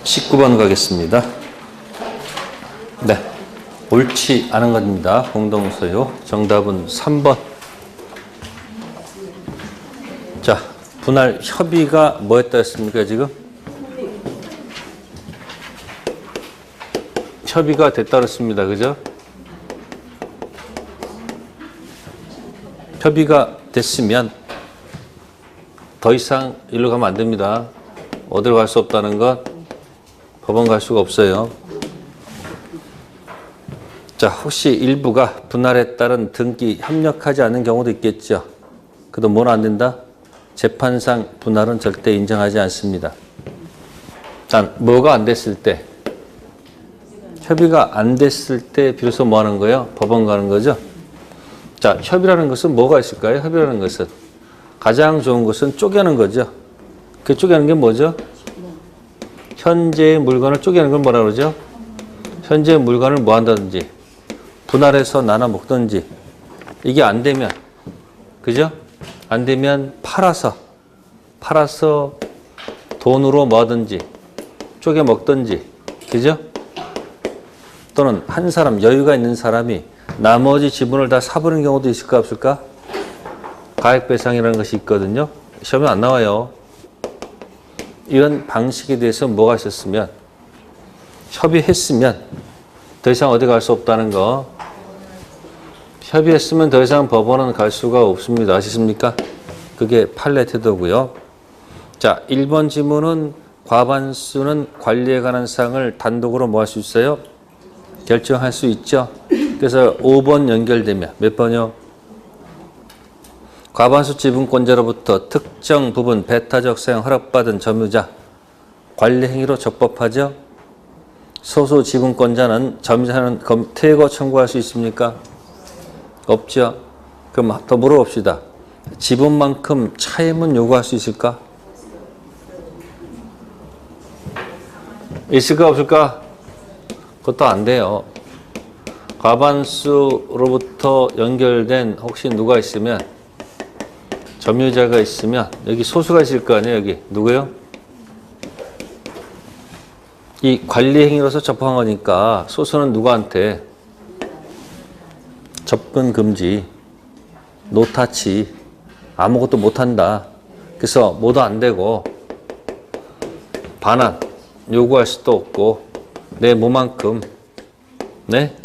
19번 가겠습니다. 네, 옳지 않은 겁니다. 공동소유. 정답은 3번. 자, 분할 협의가 뭐였다 했습니까, 지금? 협의가 됐다 그랬습니다. 그죠? 협의가 됐으면 더 이상 일로 가면 안 됩니다. 어디로 갈 수 없다는 것, 법원 갈 수가 없어요. 자, 혹시 일부가 분할에 따른 등기 협력하지 않는 경우도 있겠죠. 그래도 뭐는 안 된다? 재판상 분할은 절대 인정하지 않습니다. 단, 뭐가 안 됐을 때? 협의가 안 됐을 때 비로소 뭐 하는 거예요? 법원 가는 거죠. 자, 협의라는 것은 뭐가 있을까요? 협의라는 것은 가장 좋은 것은 쪼개는 거죠. 그 쪼개는 게 뭐죠? 현재의 물건을 쪼개는 걸 뭐라 그러죠? 현재의 물건을 뭐 한다든지 분할해서 나눠 먹든지, 이게 안 되면, 그죠? 안 되면 팔아서 돈으로 뭐 하든지 쪼개 먹든지, 그죠? 또는 한 사람, 여유가 있는 사람이 나머지 지분을 다 사버리는 경우도 있을까 없을까? 가액배상이라는 것이 있거든요. 시험에 안 나와요. 이런 방식에 대해서 뭐가 있었으면, 협의했으면 더 이상 어디 갈 수 없다는 거. 협의했으면 더 이상 법원은 갈 수가 없습니다. 아시십니까? 그게 판례 태도고요. 자, 1번 지문은 과반수는 관리에 관한 사항을 단독으로 뭐 할 수 있어요? 결정할 수 있죠. 그래서 5번 연결되면 몇 번이요? 과반수 지분권자로부터 특정 부분 배타적 사용 허락받은 점유자 관리 행위로 적법하죠. 소수 지분권자는 점유자는 퇴거 청구할 수 있습니까? 없죠. 그럼 더 물어봅시다. 지분만큼 차임은 요구할 수 있을까? 있을까 없을까? 그것도 안 돼요. 과반수로부터 연결된 혹시 누가 있으면, 점유자가 있으면 여기 소수가 있을 거 아니에요. 여기 누구요? 이 관리 행위로서 접한 거니까 소수는 누구한테? 접근 금지, 노타치, 아무것도 못한다. 그래서 뭐도 안 되고 반환 요구할 수도 없고 내 몸만큼, 네?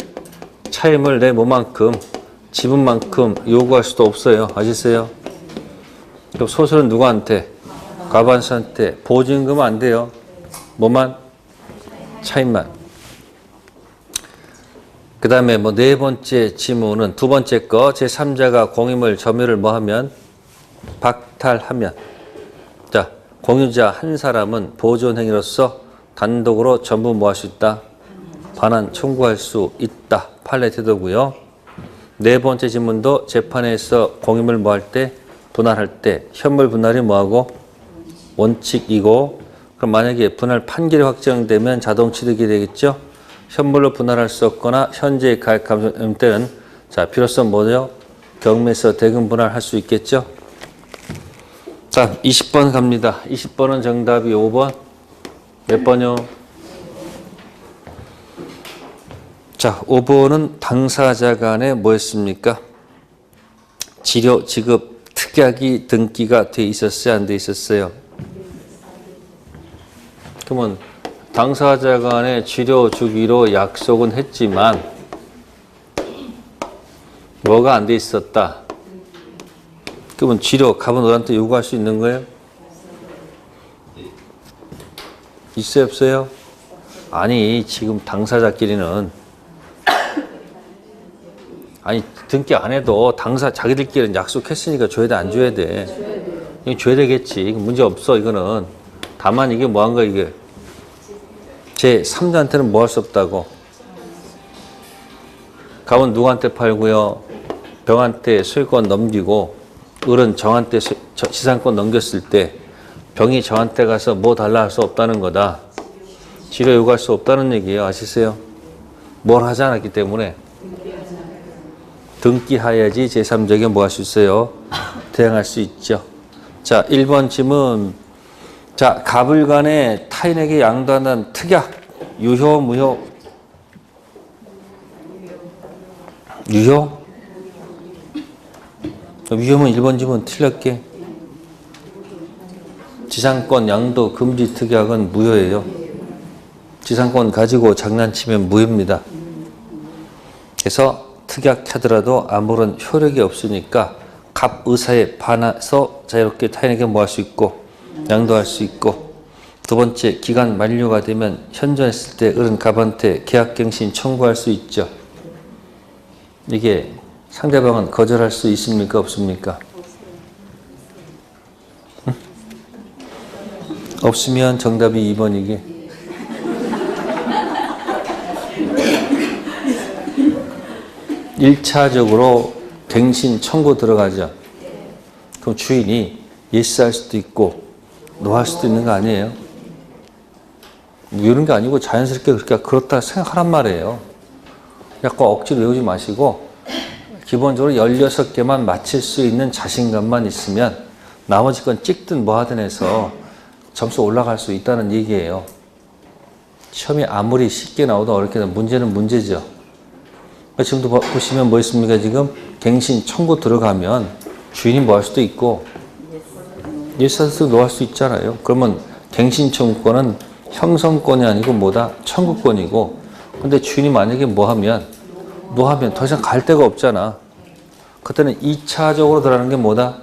차임을 내 몸만큼, 지분만큼 요구할 수도 없어요. 아시세요? 그럼 소수는 누구한테? 과반수한테. 보증금은 안 돼요. 뭐만? 차임만. 그 다음에 뭐 네 번째 지문은 두 번째 거, 제3자가 공유물 점유를 뭐 하면? 박탈하면. 자, 공유자 한 사람은 보존행위로서 단독으로 전부 뭐 할 수 있다? 반환 청구할 수 있다. 판례 태도고요. 네 번째 지문도 재판에서 공유물 뭐 할 때? 분할할 때 현물 분할이 뭐하고? 원칙이고, 그럼 만약에 분할 판결이 확정되면 자동 취득이 되겠죠? 현물로 분할할 수 없거나 현재의 가액 감소될 때는 자, 비로소 뭐죠? 경매에서 대금 분할할 수 있겠죠? 자, 20번 갑니다. 20번은 정답이 5번. 몇 번이요? 자, 5번은 당사자 간에 뭐였습니까? 치료, 지급, 특약이 등기가 돼 있었어요? 안 돼 있었어요? 그러면 당사자 간에 치료 주기로 약속은 했지만 뭐가 안 돼 있었다? 그러면 치료 값은 너한테 요구할 수 있는 거예요? 있어요 없어요? 아니, 지금 당사자끼리는, 아니 등기 안 해도 자기들끼리는 약속했으니까 줘야 돼 안 줘야 돼? 이거 줘야 되겠지. 이거 문제 없어. 이거는 다만 이게 뭐 한 거야 이게? 제 3자한테는 뭐 할 수 없다고. 갑은 누구한테 팔고요? 병한테 소유권 넘기고, 을은 정한테 지상권 넘겼을 때 병이 저한테 가서 뭐 달라 할 수 없다는 거다. 치료 요구할 수 없다는 얘기예요. 아시세요? 뭘 하지 않았기 때문에. 등기하야지 제3자에게 뭐 할 수 있어요? 대항할 수 있죠. 자, 1번 질문. 자, 갑을 간에 타인에게 양도한다는 특약, 유효, 무효? 유효? 위험은 1번 지문 틀렸게. 지상권 양도 금지 특약은 무효예요. 지상권 가지고 장난치면 무효입니다. 그래서 특약하더라도 아무런 효력이 없으니까 갑 의사에 반해서 자유롭게 타인에게 뭐 할 수 있고 양도할 수 있고, 두 번째 기간 만료가 되면 현존했을 때 어른 갑한테 계약갱신 청구할 수 있죠. 이게 상대방은 거절할 수 있습니까? 없습니까? 응? 없으면 정답이 2번이게. 일차적으로 갱신 청구 들어가죠. 그럼 주인이 예스 할 수도 있고 노 할 수도 있는 거 아니에요? 이런 게 아니고 자연스럽게 그렇다 생각하란 말이에요. 약간 억지로 외우지 마시고 기본적으로 16개만 맞힐 수 있는 자신감만 있으면 나머지 건 찍든 뭐 하든 해서 점수 올라갈 수 있다는 얘기예요. 시험이 아무리 쉽게 나오든 어렵게 나오든 문제는 문제죠. 지금도 보시면 뭐 있습니까? 지금 갱신 청구 들어가면 주인이 뭐 할 수도 있고 예스 할 수도 노 할 수 있잖아요. 그러면 갱신 청구권은 형성권이 아니고 뭐다? 청구권이고, 근데 주인이 만약에 뭐 하면 노 하면 더 이상 갈 데가 없잖아. 그때는 2차적으로 들어가는 게 뭐다?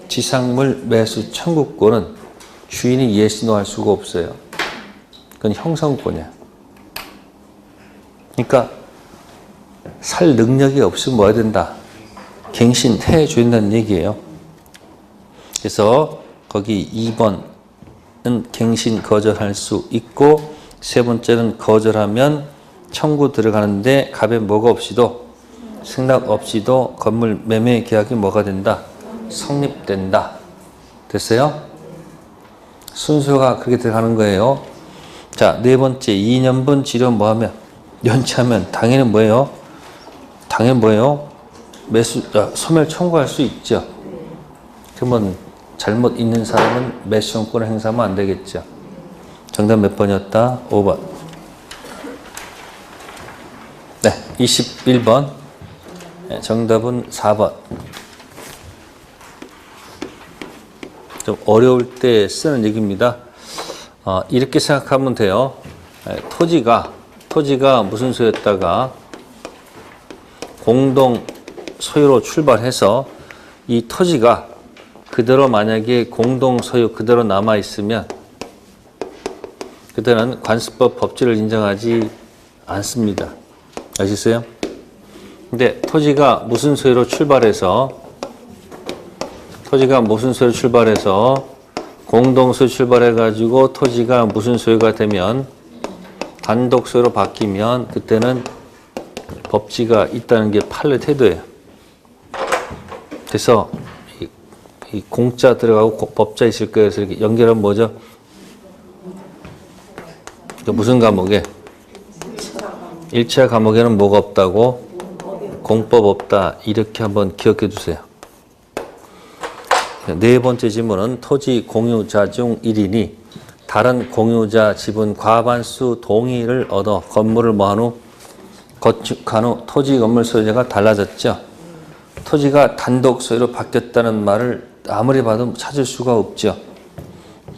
지상물 매수 청구권은 주인이 예스 노 할 수가 없어요. 그건 형성권이야. 그러니까 살 능력이 없으면 뭐 해야 된다? 갱신해 준다는 얘기예요. 그래서 거기 2번은 갱신 거절할 수 있고, 세 번째는 거절하면 청구 들어가는데 갑에 뭐가 없이도 승낙 없이도 건물 매매 계약이 뭐가 된다? 성립된다. 됐어요? 순서가 그렇게 들어가는 거예요. 자, 네 번째 2년분 치료 뭐하면? 연체하면 당연히 뭐예요? 당연히 뭐예요? 소멸 청구할 수 있죠. 그러면 잘못 있는 사람은 매수권을 행사하면 안 되겠죠. 정답 몇 번이었다? 5번. 네, 21번. 네, 정답은 4번. 좀 어려울 때 쓰는 얘기입니다. 이렇게 생각하면 돼요. 토지가 무슨 소유였다가 공동 소유로 출발해서 이 토지가 그대로 만약에 공동 소유 그대로 남아 있으면 그때는 관습법 법지를 인정하지 않습니다. 아시겠어요? 근데 토지가 무슨 소유로 출발해서 공동 소유 출발해 가지고 토지가 무슨 소유가 되면 단독 소유로 바뀌면 그때는 법지가 있다는 게 판례 태도예요. 그래서 이 공자 들어가고 법자 있을 거예요. 그래서 이렇게 연결하면 뭐죠? 무슨 과목에? 1차 과목에는 뭐가 없다고? 공법 없다. 이렇게 한번 기억해 주세요. 네 번째 질문은 토지 공유자 중 1인이 다른 공유자 지분 과반수 동의를 얻어 건물을 뭐한 후 건축한 후 토지 건물 소유자가 달라졌죠. 토지가 단독 소유로 바뀌었다는 말을 아무리 봐도 찾을 수가 없죠.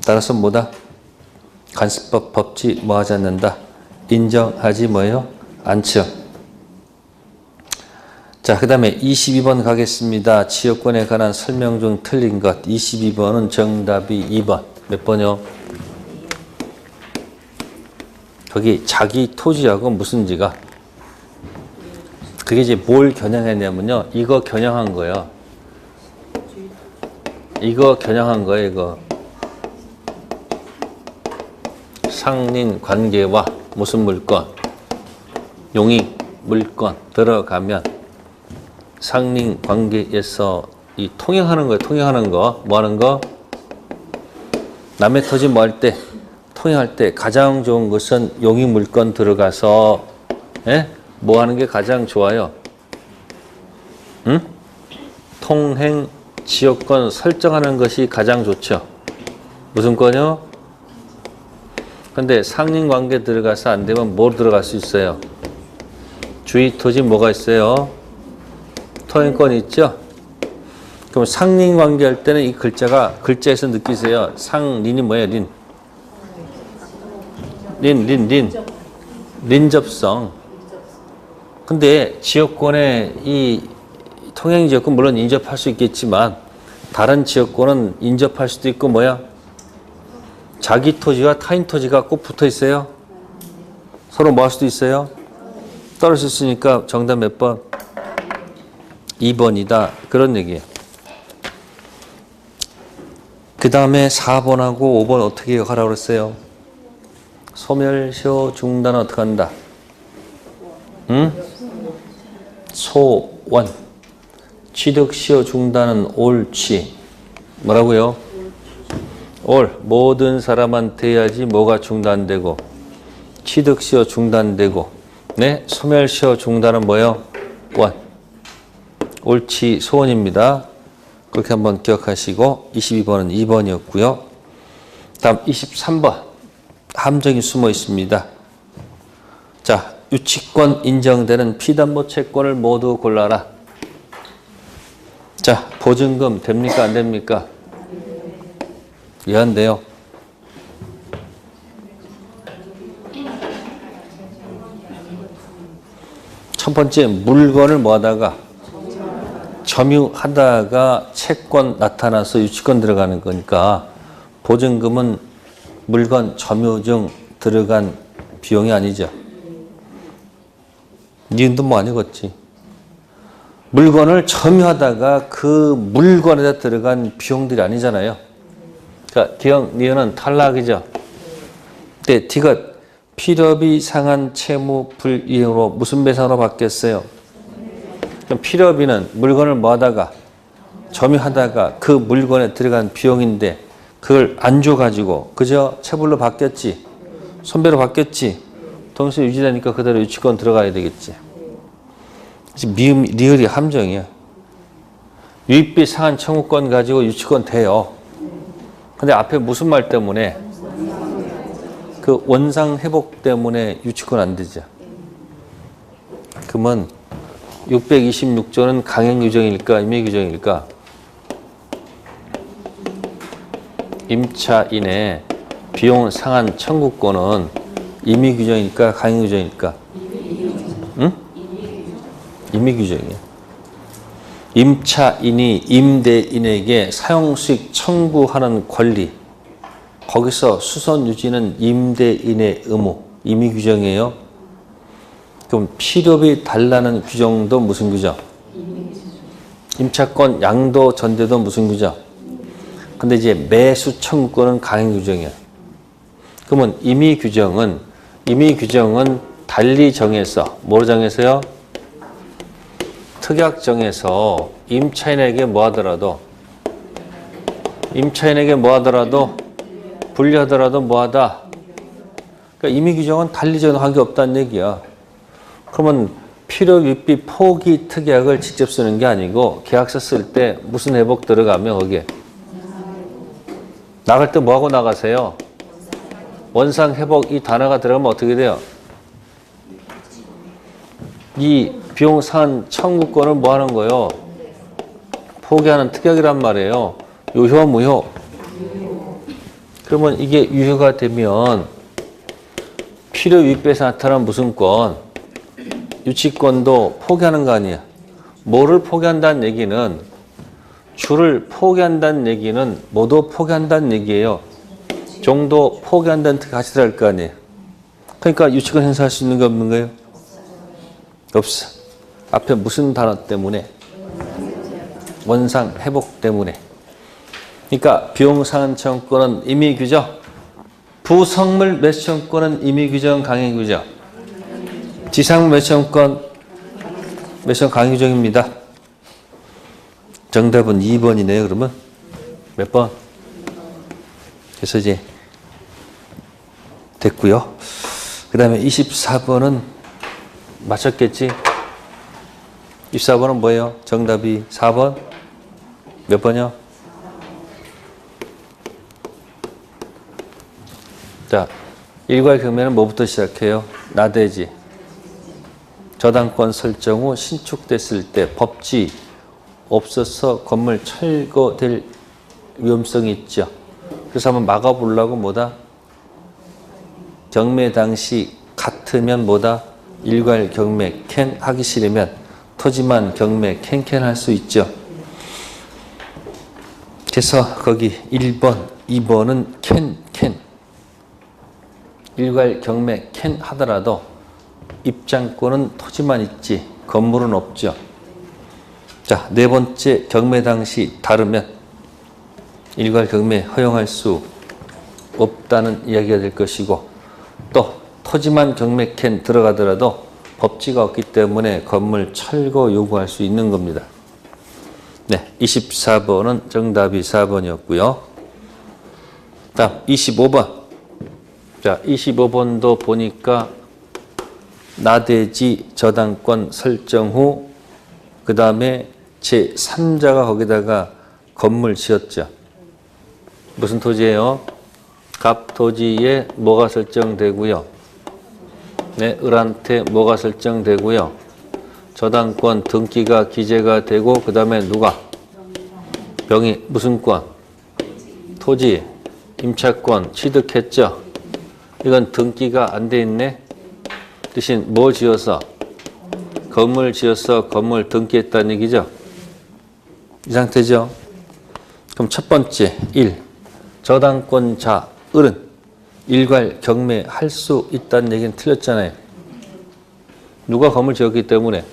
따라서 뭐다? 관습법 법지 뭐 하지 않는다? 인정하지 뭐예요? 않죠. 자, 그 다음에 22번 가겠습니다. 지역권에 관한 설명 중 틀린 것. 22번은 정답이 2번. 몇 번이요? 거기 자기 토지하고 무슨지가 그게 이제 뭘 겨냥했냐면요. 이거 겨냥한 거예요. 이거. 상린 관계와 무슨 물건? 용익 물건 들어가면 상린 관계에서 이 통행하는 거예요. 통행하는 거. 뭐 하는 거? 남의 토지 뭐 할 때? 통행할 때 가장 좋은 것은 용익 물건 들어가서 뭐 하는 게 가장 좋아요? 통행 지역권 설정하는 것이 가장 좋죠. 무슨 건요? 근데 상린관계 들어가서 안 되면 뭐 들어갈 수 있어요? 주의토지 뭐가 있어요? 토행권 있죠? 그럼 상린관계 할 때는 이 글자에서 느끼세요. 상린이 뭐예요? 린접성. 근데 지역권에 이 통행지역권 물론 인접할 수 있겠지만 다른 지역권은 인접할 수도 있고 뭐야? 자기 토지와 타인 토지가 꼭 붙어 있어요. 서로 뭐 할 수도 있어요? 떨어질 수 있으니까 정답 몇 번? 2번이다. 그런 얘기예요. 그 다음에 4번하고 5번 어떻게 하라고 그랬어요? 소멸시효 중단은 어떻게 한다? 응? 소원. 취득시효 중단은 옳지. 뭐라고요? 올. 모든 사람한테 해야지 뭐가 중단되고 취득시효 중단되고 네? 소멸시효 중단은 뭐예요? 원. 옳지. 소원입니다. 그렇게 한번 기억하시고 22번은 2번이었고요. 다음 23번. 함정이 숨어 있습니다. 자, 유치권 인정되는 피담보 채권을 모두 골라라. 자, 보증금 됩니까? 안 됩니까? 왜 안 돼요? 첫 번째, 물건을 뭐 하다가 점유하다가 채권 나타나서 유치권 들어가는 거니까 보증금은 물건 점유 중 들어간 비용이 아니죠. 니은도 뭐 아니겠지. 물건을 점유하다가 그 물건에다 들어간 비용들이 아니잖아요. 그러니까 기억, 니은은 탈락이죠. 근데 디귿, 필요비 상한 채무 불이행으로 무슨 배상으로 바뀌었어요? 그럼 필요비는 물건을 뭐 하다가 점유하다가 그 물건에 들어간 비용인데 그걸 안 줘가지고 그저 체불로 바뀌었지. 손배로 바뀌었지. 동시에 유지되니까 그대로 유치권 들어가야 되겠지. 미음, 리을이 함정이야. 유입비 상한 청구권 가지고 유치권 돼요. 근데 앞에 무슨 말 때문에? 그 원상 회복 때문에 유치권 안 되죠. 그러면 626조는 강행 규정일까, 임의 규정일까? 임차인의 비용 상한 청구권은 임의 규정일까, 강행 규정일까? 응? 임의 규정이야. 임차인이 임대인에게 사용수익 청구하는 권리, 거기서 수선 유지는 임대인의 의무, 임의 규정이에요. 그럼 필요비 달라는 규정도 무슨 규정? 임차권 양도 전제도 무슨 규정? 근데 이제 매수 청구권은 강행 규정이야. 그러면 임의 규정은 달리 정해서, 뭐로 정해서요? 특약 정해서 임차인에게 뭐 하더라도 불리하더라도 뭐 하다. 그러니까 임의 규정은 달리 정한 게 없다는 얘기야. 그러면 필요 유입비 포기 특약을 직접 쓰는 게 아니고 계약서 쓸 때 무슨 회복 들어가면 거기에 나갈 때 뭐 하고 나가세요? 원상 회복 이 단어가 들어가면 어떻게 돼요? 이 비용 상한 청구권을 뭐 하는 거예요? 포기하는 특약이란 말이에요. 유효, 무효? 그러면 이게 유효가 되면 필요 유입에서 나타난 무슨 권? 유치권도 포기하는 거 아니야. 뭐를 포기한다는 얘기는 주를 포기한다는 얘기는 모두 포기한다는 얘기예요. 종도 포기한다는 뜻 같이 들어갈 거 아니에요. 그러니까 유치권 행사할 수 있는 게 없는 거예요? 없어. 앞에 무슨 단어 때문에? 원상 회복 때문에. 그러니까 비용 상한 청구권은 임의 규정, 부성물 매수 청구권은 임의 규정, 강행 규정. 지상 매수 청구권, 매수 강행 규정입니다. 정답은 2번이네요. 그러면 몇 번? 그래서 이제 됐고요. 그 다음에 24번은 맞췄겠지? 24번은 뭐예요? 정답이 4번? 몇 번이요? 자, 일괄 경매는 뭐부터 시작해요? 나대지. 저당권 설정 후 신축됐을 때 법지 없어서 건물 철거될 위험성이 있죠. 그래서 한번 막아보려고 뭐다? 경매 당시 같으면 뭐다? 일괄 경매 캔 하기 싫으면 토지만 경매 캔 할 수 있죠. 그래서 거기 1번, 2번은 캔. 일괄 경매 캔 하더라도 입장권은 토지만 있지 건물은 없죠. 자, 네 번째 경매 당시 다르면 일괄 경매 허용할 수 없다는 이야기가 될 것이고 또 토지만 경매 캔 들어가더라도 법지가 없기 때문에 건물 철거 요구할 수 있는 겁니다. 네, 24번은 정답이 4번이었고요. 다음 25번. 자, 25번도 보니까 나대지 저당권 설정 후 그 다음에 제3자가 거기다가 건물 지었죠. 무슨 토지예요? 갑토지에 뭐가 설정되고요. 네, 을한테 뭐가 설정되고요. 저당권 등기가 기재가 되고 그 다음에 누가? 병이 무슨 권? 토지, 임차권 취득했죠. 이건 등기가 안 돼 있네. 대신 뭐 지어서? 건물 지어서 건물 등기했다는 얘기죠. 이 상태죠. 그럼 첫 번째 1. 저당권자 을은 일괄 경매할 수 있다는 얘기는 틀렸잖아요. 누가 건물 지었기 때문에.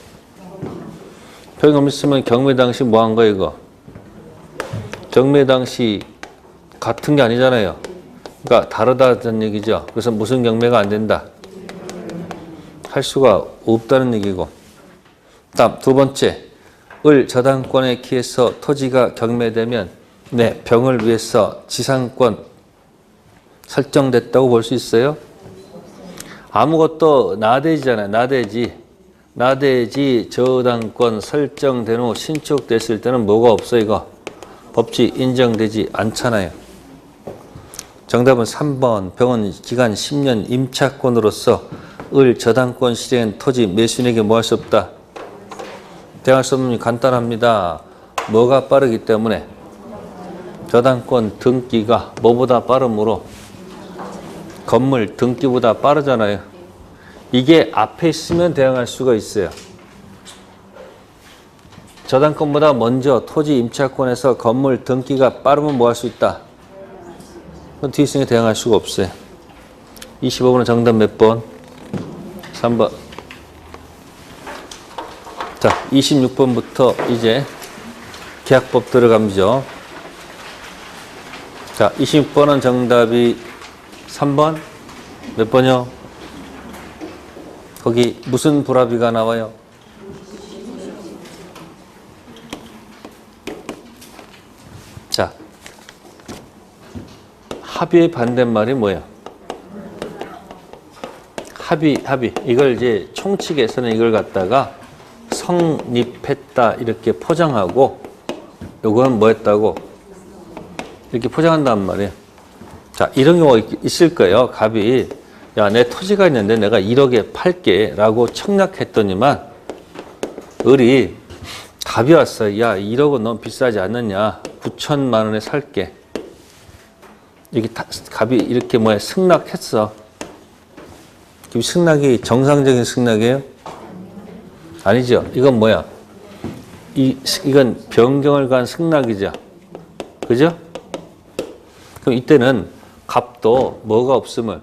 병이 있으면 경매 당시 뭐 한 거예요 이거? 경매 당시 같은 게 아니잖아요. 그러니까 다르다는 얘기죠. 그래서 무슨 경매가 안 된다? 할 수가 없다는 얘기고. 다음 두 번째, 을 저당권에 기해서 토지가 경매되면 네, 병을 위해서 지상권 설정됐다고 볼 수 있어요? 아무것도 나대지잖아요. 나대지 저당권 설정된 후 신축됐을 때는 뭐가 없어 이거? 법지 인정되지 않잖아요. 정답은 3번. 병은 기간 10년 임차권으로서 을 저당권 실행 토지 매수인에게 뭐 할 수 없다? 대항할 수 없는 간단합니다. 뭐가 빠르기 때문에 저당권 등기가 뭐보다 빠르므로 건물 등기보다 빠르잖아요. 이게 앞에 있으면 대항할 수가 있어요. 저당권보다 먼저 토지 임차권에서 건물 등기가 빠르면 뭐 할 수 있다? 그건 뒤에 있으니까 대항할 수가 없어요. 25번은 정답 몇 번? 3번. 자, 26번부터 이제 계약법 들어가죠. 자, 26번은 정답이 3번. 몇 번이요? 거기 무슨 불합의가 나와요? 자, 합의의 반대말이 뭐예요? 합의. 이걸 이제 총칙에서는 이걸 갖다가 성립했다 이렇게 포장하고 요거는 뭐 했다고 이렇게 포장한단 말이에요. 자, 이런 경우가 있을 거예요. 갑이 야, 내 토지가 있는데 내가 1억에 팔게 라고 청약했더니만 을이 갑이 왔어. 야, 1억은 너무 비싸지 않느냐. 9천만 원에 살게. 이게 갑이 이렇게 뭐야 승낙했어. 그럼 승낙이 정상적인 승낙이에요? 아니죠. 이건 뭐야? 이건 변경을 간 승낙이죠. 그죠? 그럼 이때는 갑도 뭐가 없으면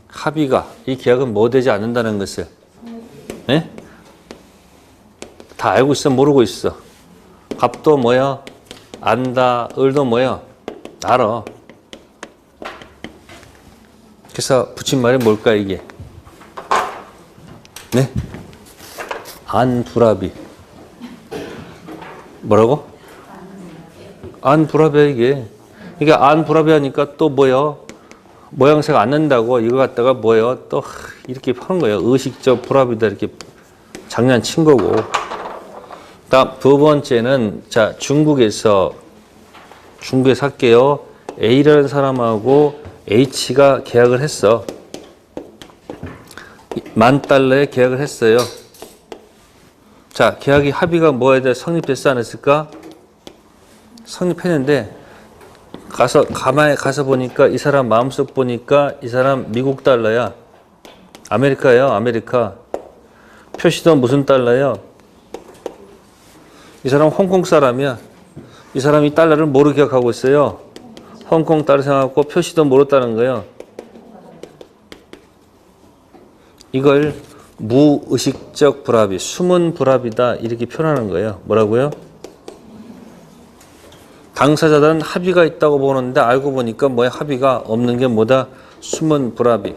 합의가 이 계약은 뭐 되지 않는다는 것을 네? 다 알고 있어 모르고 있어. 갑도 뭐야? 안다. 을도 뭐야? 알아. 그래서 붙인 말이 뭘까 이게? 네? 안불합의. 뭐라고? 안불합의 이게. 이게 안불합의 하니까 또 뭐야? 모양새가 안 난다고 이거 갖다가 뭐예요? 또 이렇게 하는 거예요. 의식적 불합이다 이렇게 장난친 거고. 다음 두 번째는 자 중국에서 할게요. A라는 사람하고 H가 계약을 했어. $10,000에 계약을 했어요. 자, 계약이 합의가 뭐에 대해 성립됐어 안 했을까? 성립했는데 가만히 가서 보니까 이 사람 마음속 보니까 이 사람 미국 달러야. 아메리카예요. 아메리카. 표시도 무슨 달러예요? 이 사람 홍콩 사람이야. 이 사람이 달러를 뭐로 기억하고 있어요? 홍콩 달러 생각하고 표시도 모르다는 거예요. 이걸 무의식적 불합의, 숨은 불합이다 이렇게 표현하는 거예요. 뭐라고요? 당사자들은 합의가 있다고 보는데 알고 보니까 뭐야? 합의가 없는 게 뭐다? 숨은 불합의.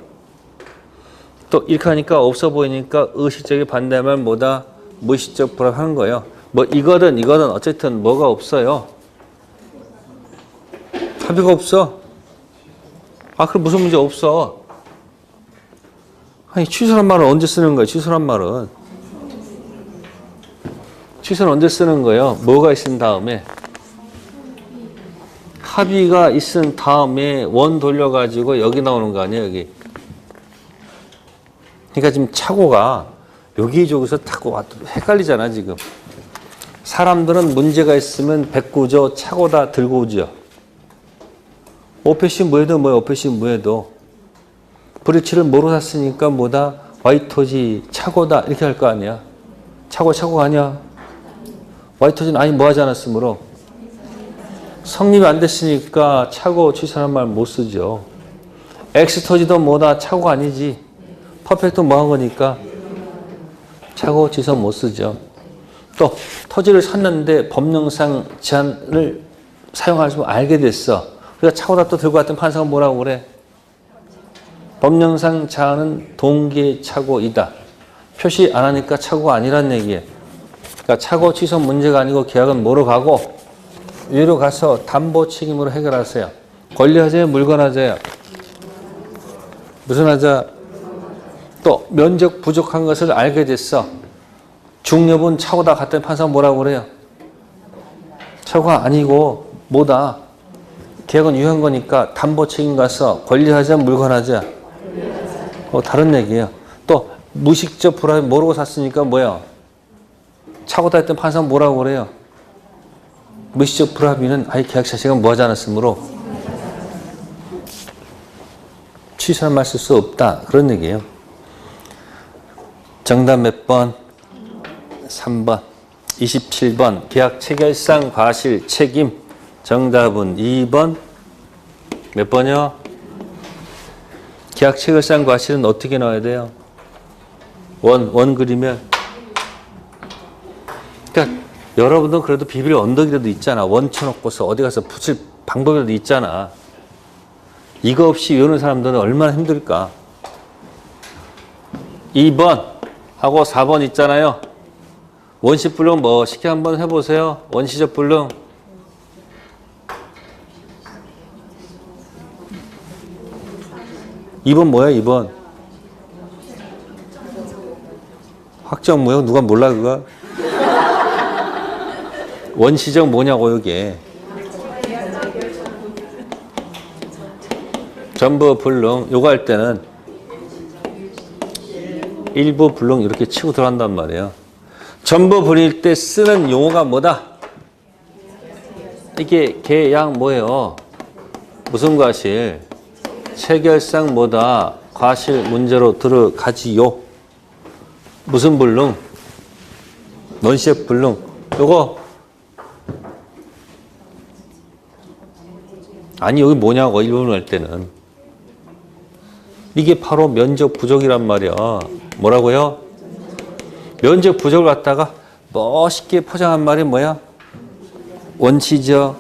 또 이렇게 하니까 없어 보이니까 의식적인 반대말 뭐다? 무의식적 불합하는 거예요. 뭐 이거든 어쨌든 뭐가 없어요. 합의가 없어. 아, 그럼 무슨 문제 없어. 아니, 취소란 말은 언제 쓰는 거예요? 취소란 말은. 취소는 언제 쓰는 거예요? 뭐가 있은 다음에? 합의가 있은 다음에 원 돌려가지고 여기 나오는 거 아니에요, 여기. 그러니까 지금 착오가 여기저기서 자꾸 헷갈리잖아, 지금. 사람들은 문제가 있으면 백구죠, 착오다 들고 오죠. 오페시 무에도 뭐예요, 오페시 무에도. 브리치를 뭐로 샀으니까 뭐다? 화이토지, 착오다 이렇게 할 거 아니야. 착오가 아니야. 화이토지는 아니 뭐 하지 않았으므로. 성립이 안 됐으니까 착오 취소라는 말 못 쓰죠. 엑스토지도 뭐다? 착오가 아니지. 퍼펙트 뭐 한 거니까 착오 취소 못 쓰죠. 또 토지를 샀는데 법령상 제한을 사용할 줄 알게 됐어. 그래서 착오다 또 들고 왔던 판사가 뭐라고 그래? 법령상 제한은 동기의 착오이다. 표시 안 하니까 착오가 아니란 얘기예요. 그러니까 착오 취소 문제가 아니고 계약은 뭐로 가고 위로 가서 담보 책임으로 해결하세요. 권리하자요, 물권하자요. 무슨 하자? 또 면적 부족한 것을 알게 됐어. 중여분 착오다 갔더니 판사가 뭐라고 그래요? 착오가 아니고 뭐다? 계약은 유효한 거니까 담보 책임 가서 권리하자, 물권하자. 다른 얘기예요. 또 무식적 불합의 모르고 샀으니까 뭐야? 착오다 했던 판사가 뭐라고 그래요? 무식적 불합의는 아예 계약 자체가 뭐하지 않았으므로 취소할 말 쓸 수 없다. 그런 얘기예요. 정답 몇 번? 3번. 27번. 계약 체결상 과실 책임. 정답은 2번. 몇 번이요? 계약 체결상 과실은 어떻게 나와야 돼요? 원 그리면. 그러니까 여러분도 그래도 비빌 언덕이라도 있잖아. 원 쳐놓고서 어디 가서 붙일 방법이라도 있잖아. 이거 없이 외우는 사람들은 얼마나 힘들까. 2번 하고 4번 있잖아요. 원시 불능 뭐 쉽게 한번 해보세요. 원시적 불능. (2번) 뭐야 2번? 확정무효 누가 몰라 그거? 원시적 뭐냐고 이게. 전부 불능. 요거 할 때는 일부 불능 이렇게 치고 들어간단 말이에요. 전부 불일 때 쓰는 용어가 뭐다? 이게 계약 뭐예요? 무슨 과실? 체결상 뭐다? 과실 문제로 들어가지요. 무슨 불능? 원시적 불능. 요거 아니 여기 뭐냐고 일본어 할 때는. 이게 바로 면적 부족이란 말이야. 뭐라고요? 면적 부족을 갖다가 멋있게 포장한 말이 뭐야? 원시적,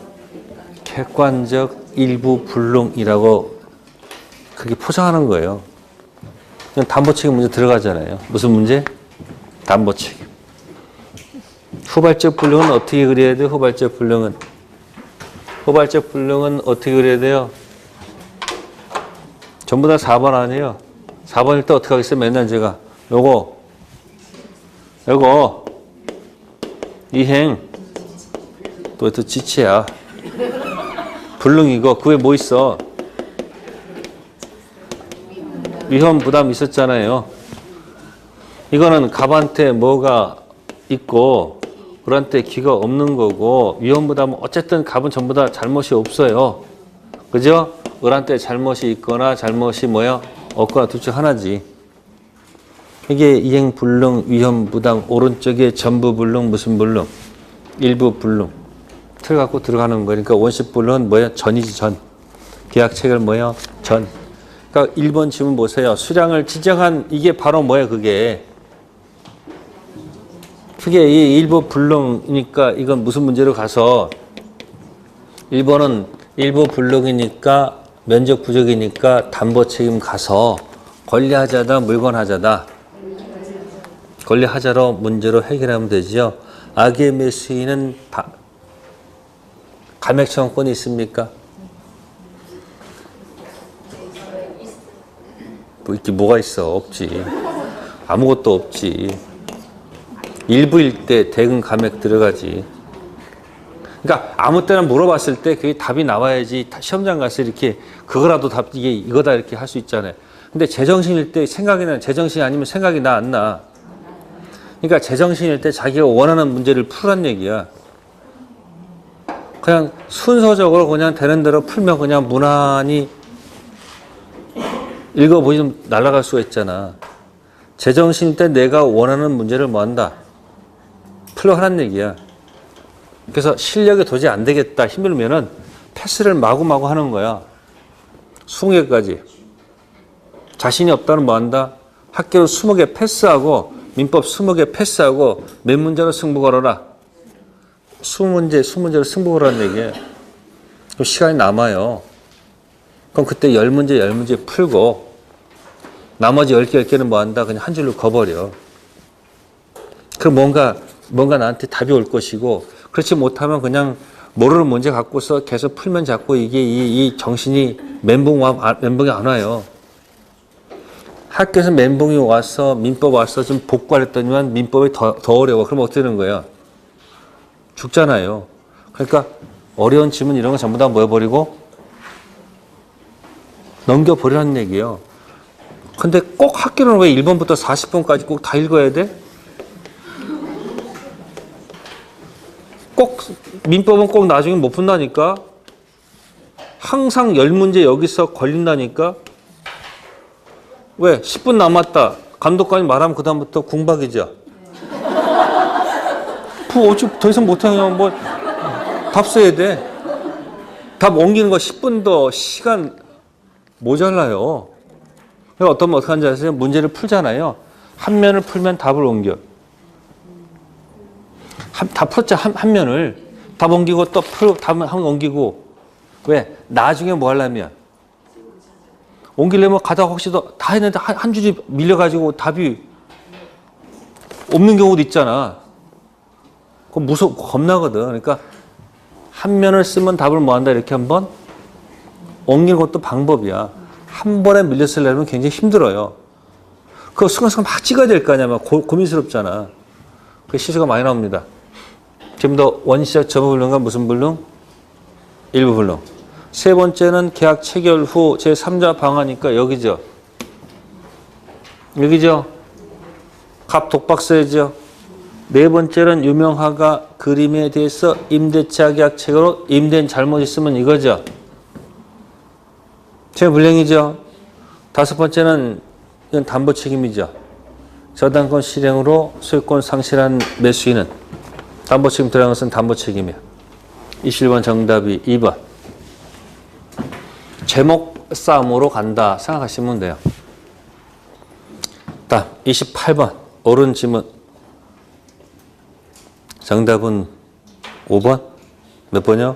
객관적, 일부 불능이라고 그렇게 포장하는 거예요. 그냥 담보 책임 문제 들어가잖아요. 무슨 문제? 담보 책임. 후발적 불능은 어떻게 그려야 돼요? 후발적 불능은 어떻게 그려야 돼요? 전부 다 4번 아니에요? 4번일 때 어떻게 하겠어요? 맨날 제가 요거 이행 또 지체야. 불능이고 그 외에 뭐 있어? 위험 부담 있었잖아요. 이거는 갑한테 뭐가 있고 을한테 기가 없는 거고 위험 부담은 어쨌든 갑은 전부 다 잘못이 없어요. 그죠? 을한테 잘못이 있거나 잘못이 뭐야? 없거나 둘 중 하나지. 이게 이행 불능, 위험 부담, 오른쪽에 전부 불능, 무슨 불능? 일부 불능. 틀 갖고 들어가는 거니까 원시 불능은 뭐야? 전이지 전. 계약 체결 뭐야? 전. 그러니까 1번 질문 보세요. 수량을 지정한 이게 바로 뭐야 그게? 그게 이 일부 불능이니까 이건 무슨 문제로 가서 1번은 일부 불능이니까 면적 부족이니까 담보 책임 가서 권리하자다 물건하자다. 권리하자로 문제로 해결하면 되죠. 악의 매수인은 감액청구권이 있습니까? 뭐 이게 뭐가 있어? 없지. 아무것도 없지. 일부일 때 대금 감액 들어가지. 그러니까 아무 때나 물어봤을 때 그게 답이 나와야지 시험장 가서 이렇게 그거라도 답 이게 이거다 이렇게 할 수 있잖아요. 근데 제정신일 때 생각이 나 제정신이 아니면 생각이 나 안 나. 그러니까 제정신일 때 자기가 원하는 문제를 풀란 얘기야. 그냥 순서적으로 그냥 되는 대로 풀면 그냥 무난히 읽어보시면 날아갈 수가 있잖아. 제정신일 때 내가 원하는 문제를 뭐 한다? 풀러 하란 얘기야. 그래서 실력이 도저히 안 되겠다 힘들면은 패스를 마구마구 하는 거야. 20개까지. 자신이 없다는 뭐 한다? 학교로 20개 패스하고 민법 20개 패스하고 몇 문제로 승부 걸어라. 20문제로 승부 걸어라는 얘기예요. 그럼 시간이 남아요. 그럼 그때 10문제 풀고 나머지 10개는 뭐 한다? 그냥 한 줄로 거버려. 그럼 뭔가 나한테 답이 올 것이고 그렇지 못하면 그냥 모르는 문제 갖고서 계속 풀면 자꾸 이게 이 정신이 멘붕이 안 와요. 학교에서 멘붕이 와서 민법 와서 좀 복구를 했더니만 민법이 더 어려워. 그럼 어떻게 되는 거야? 죽잖아요. 그러니까 어려운 질문 이런 거 전부 다 모여버리고 넘겨버리라는 얘기예요. 근데 꼭 학교는 왜 1번부터 40번까지 꼭 다 읽어야 돼? 꼭 민법은 꼭 나중에 못 푼다니까. 항상 10문제 여기서 걸린다니까. 왜? 10분 남았다. 감독관이 말하면 그 다음부터 궁박이죠. 어차피 더 이상 못하면 뭐 답 써야 돼. 답 옮기는 거 10분 더 시간 모자라요. 그래서 어떻게 하는지 아세요? 문제를 풀잖아요. 한 면을 풀면 답을 옮겨. 다 풀었죠. 한 면을. 답 옮기고 또 답을 옮기고. 왜? 나중에 뭐 하려면. 옮기려면 가다가 혹시 다 했는데 한 줄이 밀려가지고 답이 없는 경우도 있잖아. 그거 겁나거든. 그러니까 한 면을 쓰면 답을 뭐 한다 이렇게 한번 옮기는 것도 방법이야. 한 번에 밀려 쓰려면 굉장히 힘들어요. 그거 순간순간 막 찍어야 될 거 아니야. 막 고민스럽잖아. 그 실수가 많이 나옵니다. 지금 더 원시적 전부 불능과 무슨 불능? 일부 불능. 세 번째는 계약 체결 후 제3자 방하니까 여기죠. 여기죠. 갑 독박 써야죠. 네 번째는 유명하가 그림에 대해서 임대차 계약 체결로 임대인 잘못 있으면 이거죠. 재불량이죠. 다섯 번째는 이건 담보 책임이죠. 저당권 실행으로 소유권 상실한 매수인은 담보 책임 들어간 것은 담보 책임이야. 21번 정답이 2번. 제목 싸움으로 간다 생각하시면 돼요. 다음 28번 옳은 지문. 정답은 5번? 몇 번이요?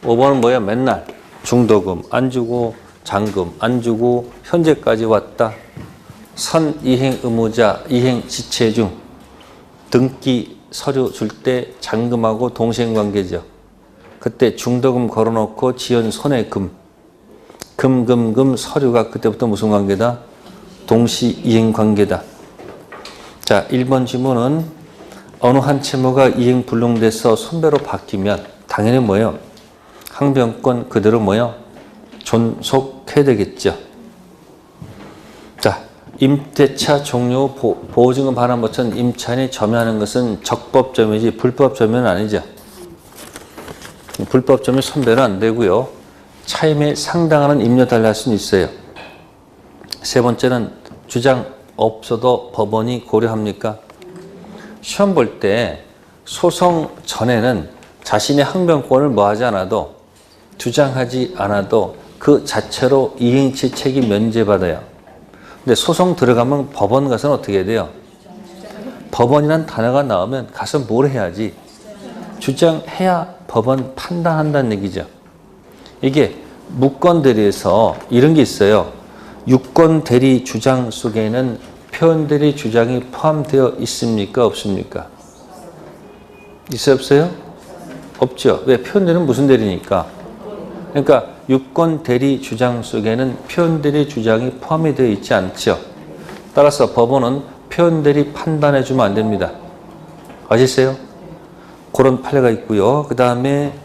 5번은 뭐야? 맨날 중도금 안 주고 잔금 안 주고 현재까지 왔다. 선 이행 의무자 이행 지체 중 등기 서류 줄 때 잔금하고 동시행관계죠. 그때 중도금 걸어놓고 지연 손해금 금 서류가 그때부터 무슨 관계다? 동시 이행 관계다. 자, 1번 지문은 어느 한 채무가 이행 불능돼서 손배로 바뀌면 당연히 뭐예요? 항변권 그대로 뭐예요? 존속해야 되겠죠. 자, 임대차 종료 후 보증금 반환 모천 임차인이 점유하는 것은 적법 점유지 불법 점유는 아니죠. 불법 점유 선별은 안 되고요. 차임에 상당한 임료 달리할 수는 있어요. 세 번째는 주장 없어도 법원이 고려합니까? 시험 볼 때 소송 전에는 자신의 항변권을 뭐하지 않아도 주장하지 않아도 그 자체로 이행치 책임 면제받아요. 근데 소송 들어가면 법원 가서는 어떻게 해야 돼요? 법원이란 단어가 나오면 가서 뭘 해야지? 주장해야 법원 판단한다는 얘기죠. 이게 무권 대리에서 이런 게 있어요. 유권 대리 주장 속에는 표현 대리 주장이 포함되어 있습니까? 없습니까? 있어요? 없어요? 없죠. 왜? 표현 대리는 무슨 대리니까? 그러니까 유권 대리 주장 속에는 표현 대리 주장이 포함이 되어 있지 않죠. 따라서 법원은 표현 대리 판단해 주면 안 됩니다. 아시겠어요? 그런 판례가 있고요. 그 다음에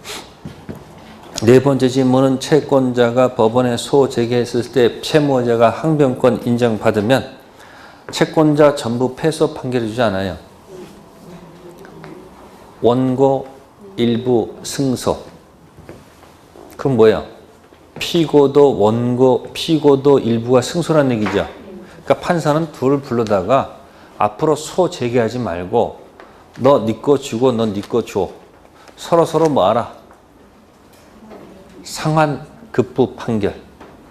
네 번째 질문은 채권자가 법원에 소 제기했을 때 채무자가 항변권 인정받으면 채권자 전부 패소 판결해 주지 않아요. 원고 일부 승소. 그럼 뭐예요? 피고도 원고, 피고도 일부가 승소란 얘기죠. 그러니까 판사는 둘을 불러다가 앞으로 소 제기하지 말고 너 네 거 주고 너 네 거 줘. 서로 뭐 알아? 상한급부 판결.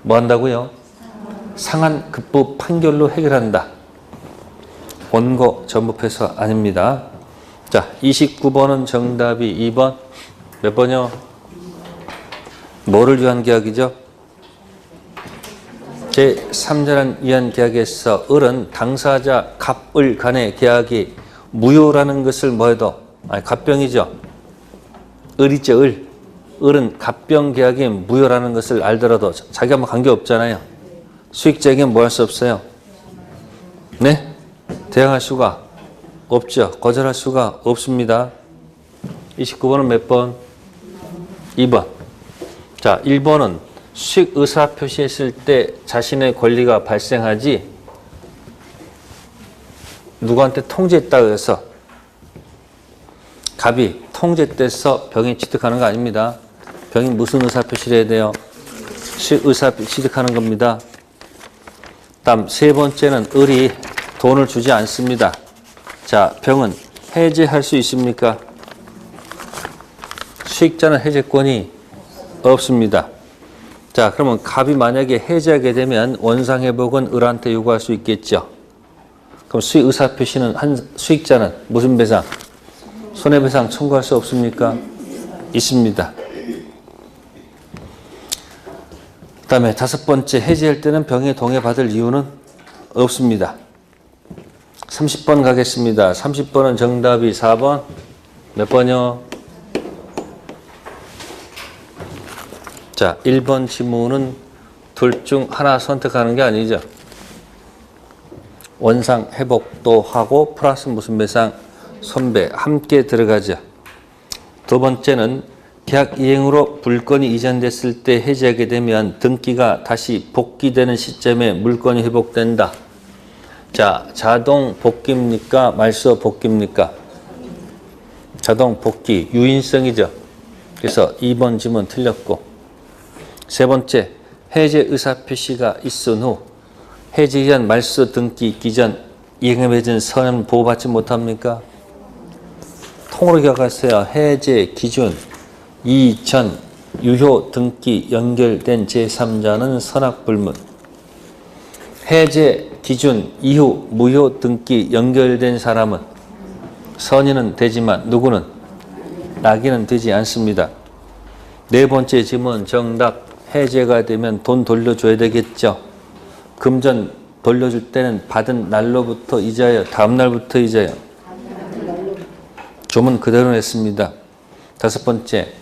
뭐 한다고요? 상한급부 판결로 해결한다. 원고 전부 패소 아닙니다. 자, 29번은 정답이 2번. 몇 번이요? 뭐를 위한 계약이죠? 제3자를 위한 계약에서 을은 당사자 갑을 간의 계약이 무효라는 것을 뭐해도 갑병이죠. 을 있죠. 을은 갑병 계약이 무효라는 것을 알더라도 자기가 뭐 관계없잖아요. 수익자에게 뭐 할 수 없어요? 네? 대항할 수가 없죠. 거절할 수가 없습니다. 29번은 몇 번? 2번. 자, 1번은 수익 의사 표시했을 때 자신의 권리가 발생하지 누구한테 통지했다고 해서 갑이 통지했대서 병이 취득하는 거 아닙니다. 병이 무슨 의사 표시를 해야 돼요? 수익 의사 취득하는 겁니다. 다음 세 번째는 을이 돈을 주지 않습니다. 자, 병은 해제할 수 있습니까? 수익자는 해제권이 없습니다. 자, 그러면 갑이 만약에 해제하게 되면 원상회복은 을한테 요구할 수 있겠죠. 그럼 수익 의사표시는 한 수익자는 무슨 배상? 손해배상 청구할 수 없습니까? 있습니다. 그 다음에 다섯 번째, 해제할 때는 병의 동의받을 이유는 없습니다. 30번 가겠습니다. 30번은 정답이 4번. 몇 번이요? 자, 1번 지문은 둘 중 하나 선택하는 게 아니죠. 원상 회복도 하고 플러스 무슨 배상? 손배 함께 들어가죠. 두 번째는 계약 이행으로 물건이 이전됐을 때 해지하게 되면 등기가 다시 복귀되는 시점에 물건이 회복된다. 자, 자동 복귀입니까? 말소 복귀입니까? 자동 복귀, 유인성이죠. 그래서 2번 지문 틀렸고. 세 번째, 해제 의사표시가 있은 후 해제 기한 말소 등기 있기 전 이행에 맺은 선언 보호받지 못합니까? 통으로 기억하세요. 해제 기준 이전 유효 등기 연결된 제3자는 선악불문. 해제 기준 이후 무효 등기 연결된 사람은 선의는 되지만 누구는 낙인은 되지 않습니다. 네 번째 질문 정답. 해제가 되면 돈 돌려줘야 되겠죠. 금전 돌려줄 때는 받은 날로부터 이자예요? 다음 날부터 이자예요? 조문 그대로 냈습니다. 다섯 번째,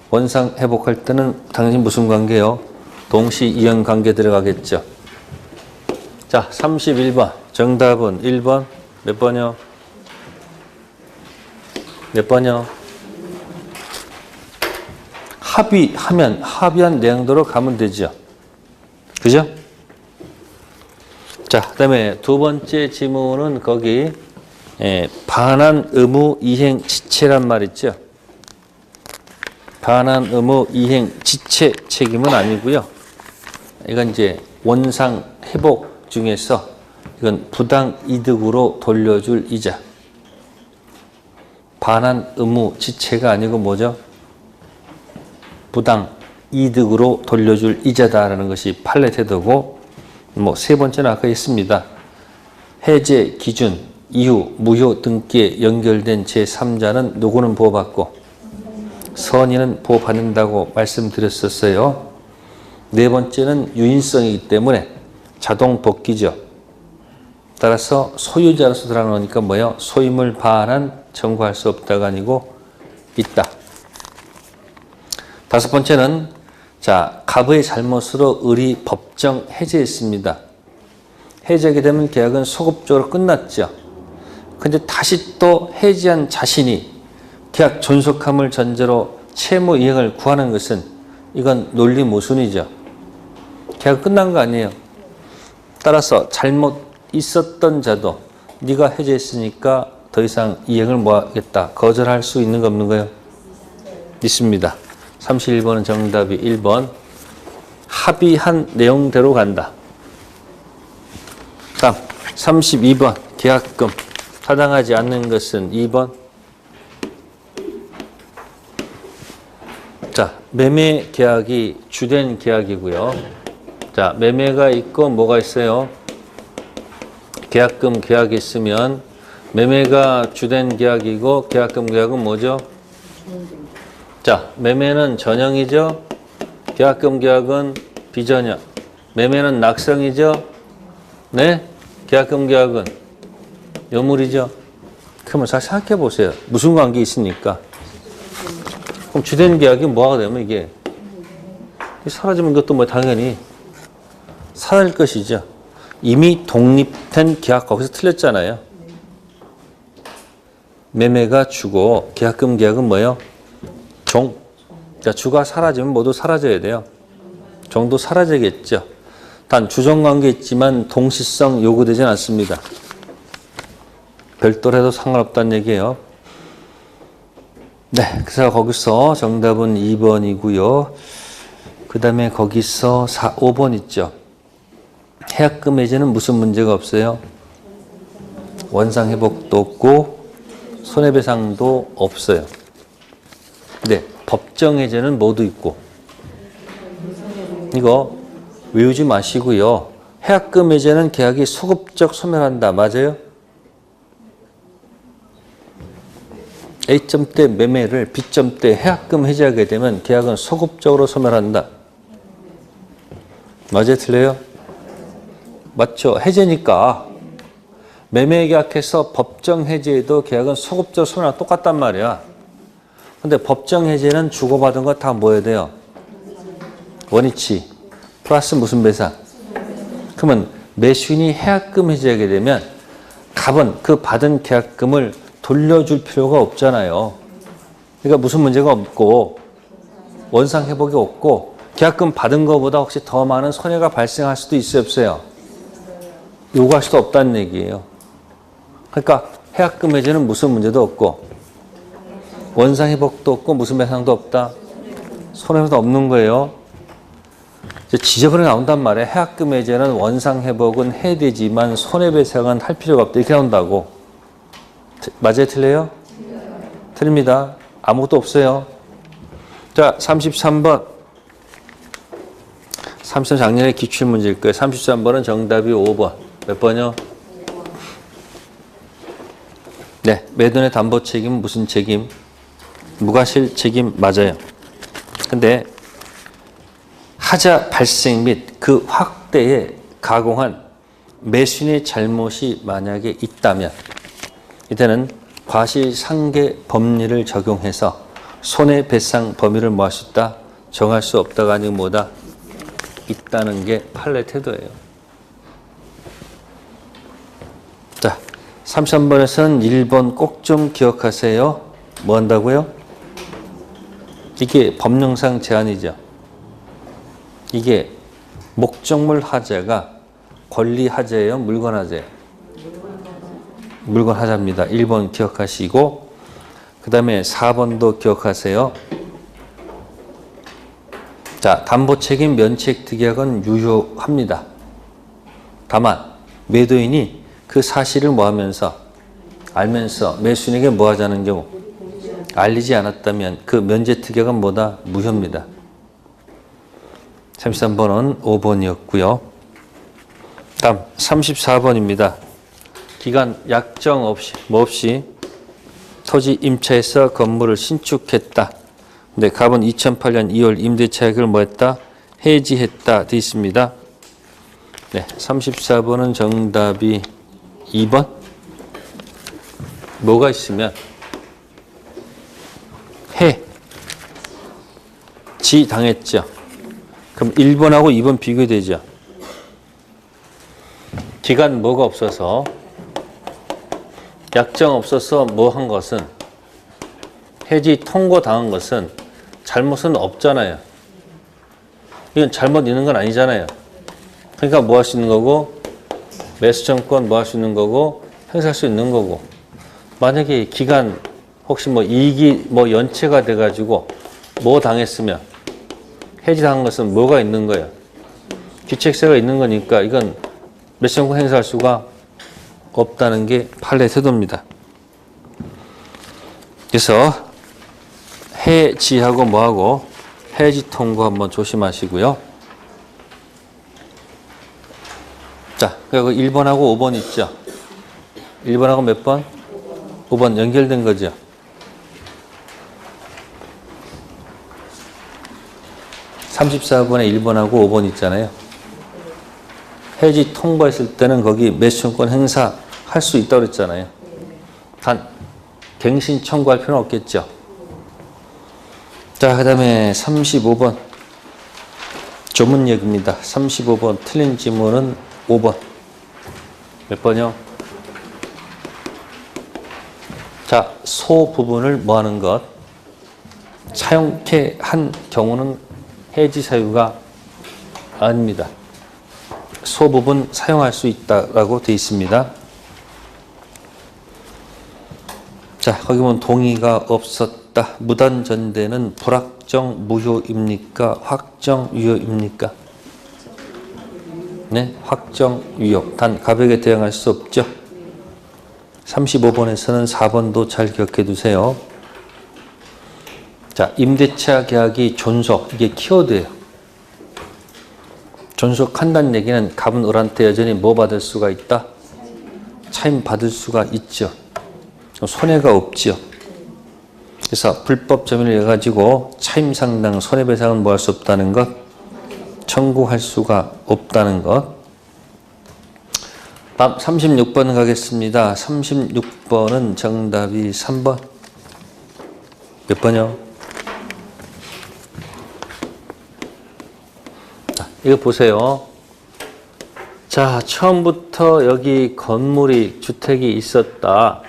원상 회복할 때는 당신 무슨 관계요? 동시 이행 관계 들어가겠죠. 자, 31번 정답은 1번. 몇 번이요? 몇 번이요? 합의한 내용대로 가면 되죠. 그죠? 자, 그다음에 두 번째 지문은 거기 반환 의무 이행 지체란 말 있죠. 반환 의무 이행 지체 책임은 아니고요. 이건 이제 원상 회복 중에서 이건 부당 이득으로 돌려줄 이자. 반환 의무 지체가 아니고 뭐죠? 부당 이득으로 돌려줄 이자다라는 것이 판례 태도고, 뭐 세 번째는 아까 있습니다. 해제 기준, 이후, 무효 등기에 연결된 제3자는 누구는 보호받고 선인은 보호받는다고 말씀드렸었어요. 네 번째는 유인성이기 때문에 자동 복귀죠. 따라서 소유자로서 들어가니까 뭐예요? 소임을 반환 청구할 수 없다가 아니고 있다. 다섯 번째는 자, 갑의 잘못으로 을이 법정 해제했습니다. 해제하게 되면 계약은 소급적으로 끝났죠. 근데 다시 또 해지한 자신이 계약 존속함을 전제로 채무 이행을 구하는 것은 이건 논리 모순이죠. 계약 끝난 거 아니에요. 따라서 잘못 있었던 자도 네가 해제했으니까 더 이상 이행을 뭐 하겠다. 거절할 수 있는 거 없는 거예요? 있습니다. 31번은 정답이 1번. 합의한 내용대로 간다. 다음 32번 계약금 타당하지 않는 것은 2번. 자, 매매 계약이 주된 계약이고요. 자, 매매가 있고 뭐가 있어요? 계약금 계약이 있으면 매매가 주된 계약이고 계약금 계약은 뭐죠? 자, 매매는 전형이죠. 계약금 계약은 비전형. 매매는 낙성이죠. 네? 계약금 계약은 요물이죠. 그러면 잘 생각해 보세요. 무슨 관계 있습니까? 그럼 주된 계약이 뭐가 되면 이게 사라지면 이것도 뭐 당연히 사라질 것이죠. 이미 독립된 계약 거기서 틀렸잖아요. 매매가 주고 계약금 계약은 뭐예요? 종. 자, 주가 사라지면 모두 사라져야 돼요. 종도 사라지겠죠. 단 주종관계 있지만 동시성 요구되지는 않습니다. 별도로 해도 상관없다는 얘기예요. 네, 그래서 거기서 정답은 2번이고요. 그 다음에 거기서 5번 있죠. 해약금 해제는 무슨 문제가 없어요? 원상회복도 없고 손해배상도 없어요. 네, 법정해제는 모두 있고. 이거 외우지 마시고요. 해약금 해제는 계약이 소급적 소멸한다. 맞아요? A점대 매매를 B점대 해약금 해제하게 되면 계약은 소급적으로 소멸한다. 맞아요? 틀려요? 맞죠? 해제니까 매매 계약해서 법정 해제에도 계약은 소급적 소멸하고 똑같단 말이야. 근데 법정 해제는 주고받은 거 다 뭐 해야 돼요? 원위치 플러스 무슨 배상? 그러면 매수인이 해약금 해제하게 되면 갑은 그 받은 계약금을 돌려줄 필요가 없잖아요. 그러니까 무슨 문제가 없고 원상 회복이 없고 계약금 받은 것보다 혹시 더 많은 손해가 발생할 수도 있어요, 없어요? 요구할 수도 없다는 얘기예요. 그러니까 해약금 해제는 무슨 문제도 없고 원상 회복도 없고 무슨 배상도 없다. 손해도 없는 거예요. 이제 지적으로 나온단 말이에요. 해약금 해제는 원상 회복은 해야 되지만 손해배상은 할 필요가 없다. 이렇게 나온다고. 맞아요? 틀려요? 틀립니다. 아무것도 없어요. 자, 33번. 33번 작년에 기출문제일 거예요. 33번은 정답이 5번. 몇 번이요? 네, 매도인의 담보 책임은 무슨 책임? 무과실 책임 맞아요. 근데 하자 발생 및 그 확대에 가공한 매수인의 잘못이 만약에 있다면 이때는 과실상계 법리를 적용해서 손해배상 범위를 뭐 할 수 있다? 정할 수 없다가 아니고 뭐다? 있다는 게 판례 태도예요. 자, 33번에서는 1번 꼭 좀 기억하세요. 뭐 한다고요? 이게 법령상 제한이죠. 이게 목적물 하자가 권리 하자예요? 물건 하자예요? 물건 하자입니다. 1번 기억하시고 그 다음에 4번도 기억하세요. 자, 담보책임 면책특약은 유효합니다. 다만 매도인이 그 사실을 뭐 하면서 알면서 매수인에게 뭐 하자는 경우 알리지 않았다면 그 면제특약은 뭐다? 무효입니다. 33번은 5번이었고요. 다음 34번입니다. 기간 약정 없이 뭐 없이 토지 임차해서 건물을 신축했다. 근데 갑은 2008년 2월 임대차익을 뭐 했다? 해지했다 돼 있습니다. 네, 34번은 정답이 2번. 뭐가 있으면 해지 당했죠. 그럼 1번하고 2번 비교되죠. 기간 뭐가 없어서 약정 없어서 뭐 한 것은 해지 통고 당한 것은 잘못은 없잖아요. 이건 잘못 있는 건 아니잖아요. 그러니까 뭐 할 수 있는 거고 매수청권 뭐 할 수 있는 거고 행사할 수 있는 거고 만약에 기간 혹시 뭐 이익이 뭐 연체가 돼가지고 뭐 당했으면 해지당한 것은 뭐가 있는 거예요? 귀책세가 있는 거니까 이건 매수청권 행사할 수가 없다는 게 판례 태도입니다. 그래서 해지하고 뭐하고 해지 통고 한번 조심하시고요. 자, 그리고 1번하고 5번 있죠. 1번하고 몇 번? 5번 연결된 거죠. (34번에) 1번하고 5번 있잖아요. 해지 통보했을 때는 거기 매수청권 행사할 수 있다고 그랬잖아요. 단 갱신 청구할 필요는 없겠죠. 자, 그 다음에 35번 조문 얘기입니다. 35번 틀린 지문은 5번. 몇 번이요? 자, 소 부분을 뭐 하는 것? 사용케 한 경우는 해지 사유가 아닙니다. 소 부분 사용할 수 있다라고 되어 있습니다. 자, 거기 보면 동의가 없었다. 무단전대는 불확정 무효입니까? 확정 유효입니까? 네, 확정 유효. 단 가백에 대항할 수 없죠. 35번에서는 4번도 잘 기억해 두세요. 자, 임대차 계약이 존속. 이게 키워드예요. 존속한다는 얘기는 갑은 을한테 여전히 뭐 받을 수가 있다? 차임 받을 수가 있죠. 손해가 없지요. 그래서 불법 점유를 해가지고 차임 상당 손해배상은 뭐 할 수 없다는 것? 청구할 수가 없다는 것. 다음 36번 가겠습니다. 36번은 정답이 3번. 몇 번이요? 자, 이거 보세요. 자, 처음부터 여기 건물이 주택이 있었다.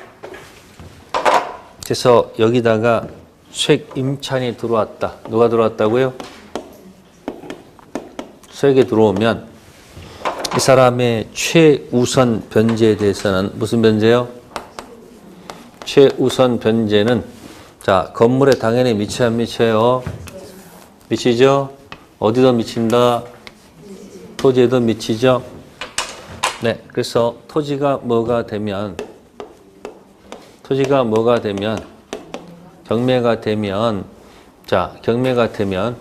그래서 여기다가 수액 임차인이 들어왔다. 누가 들어왔다고요? 수액에 들어오면 이 사람의 최우선 변제에 대해서는 무슨 변제요? 최우선 변제는 자, 건물에 당연히 미쳐야 안 미쳐요? 미치죠? 어디도 미친다? 토지에도 미치죠? 네, 그래서 토지가 뭐가 되면 경매가 되면 자, 경매가 되면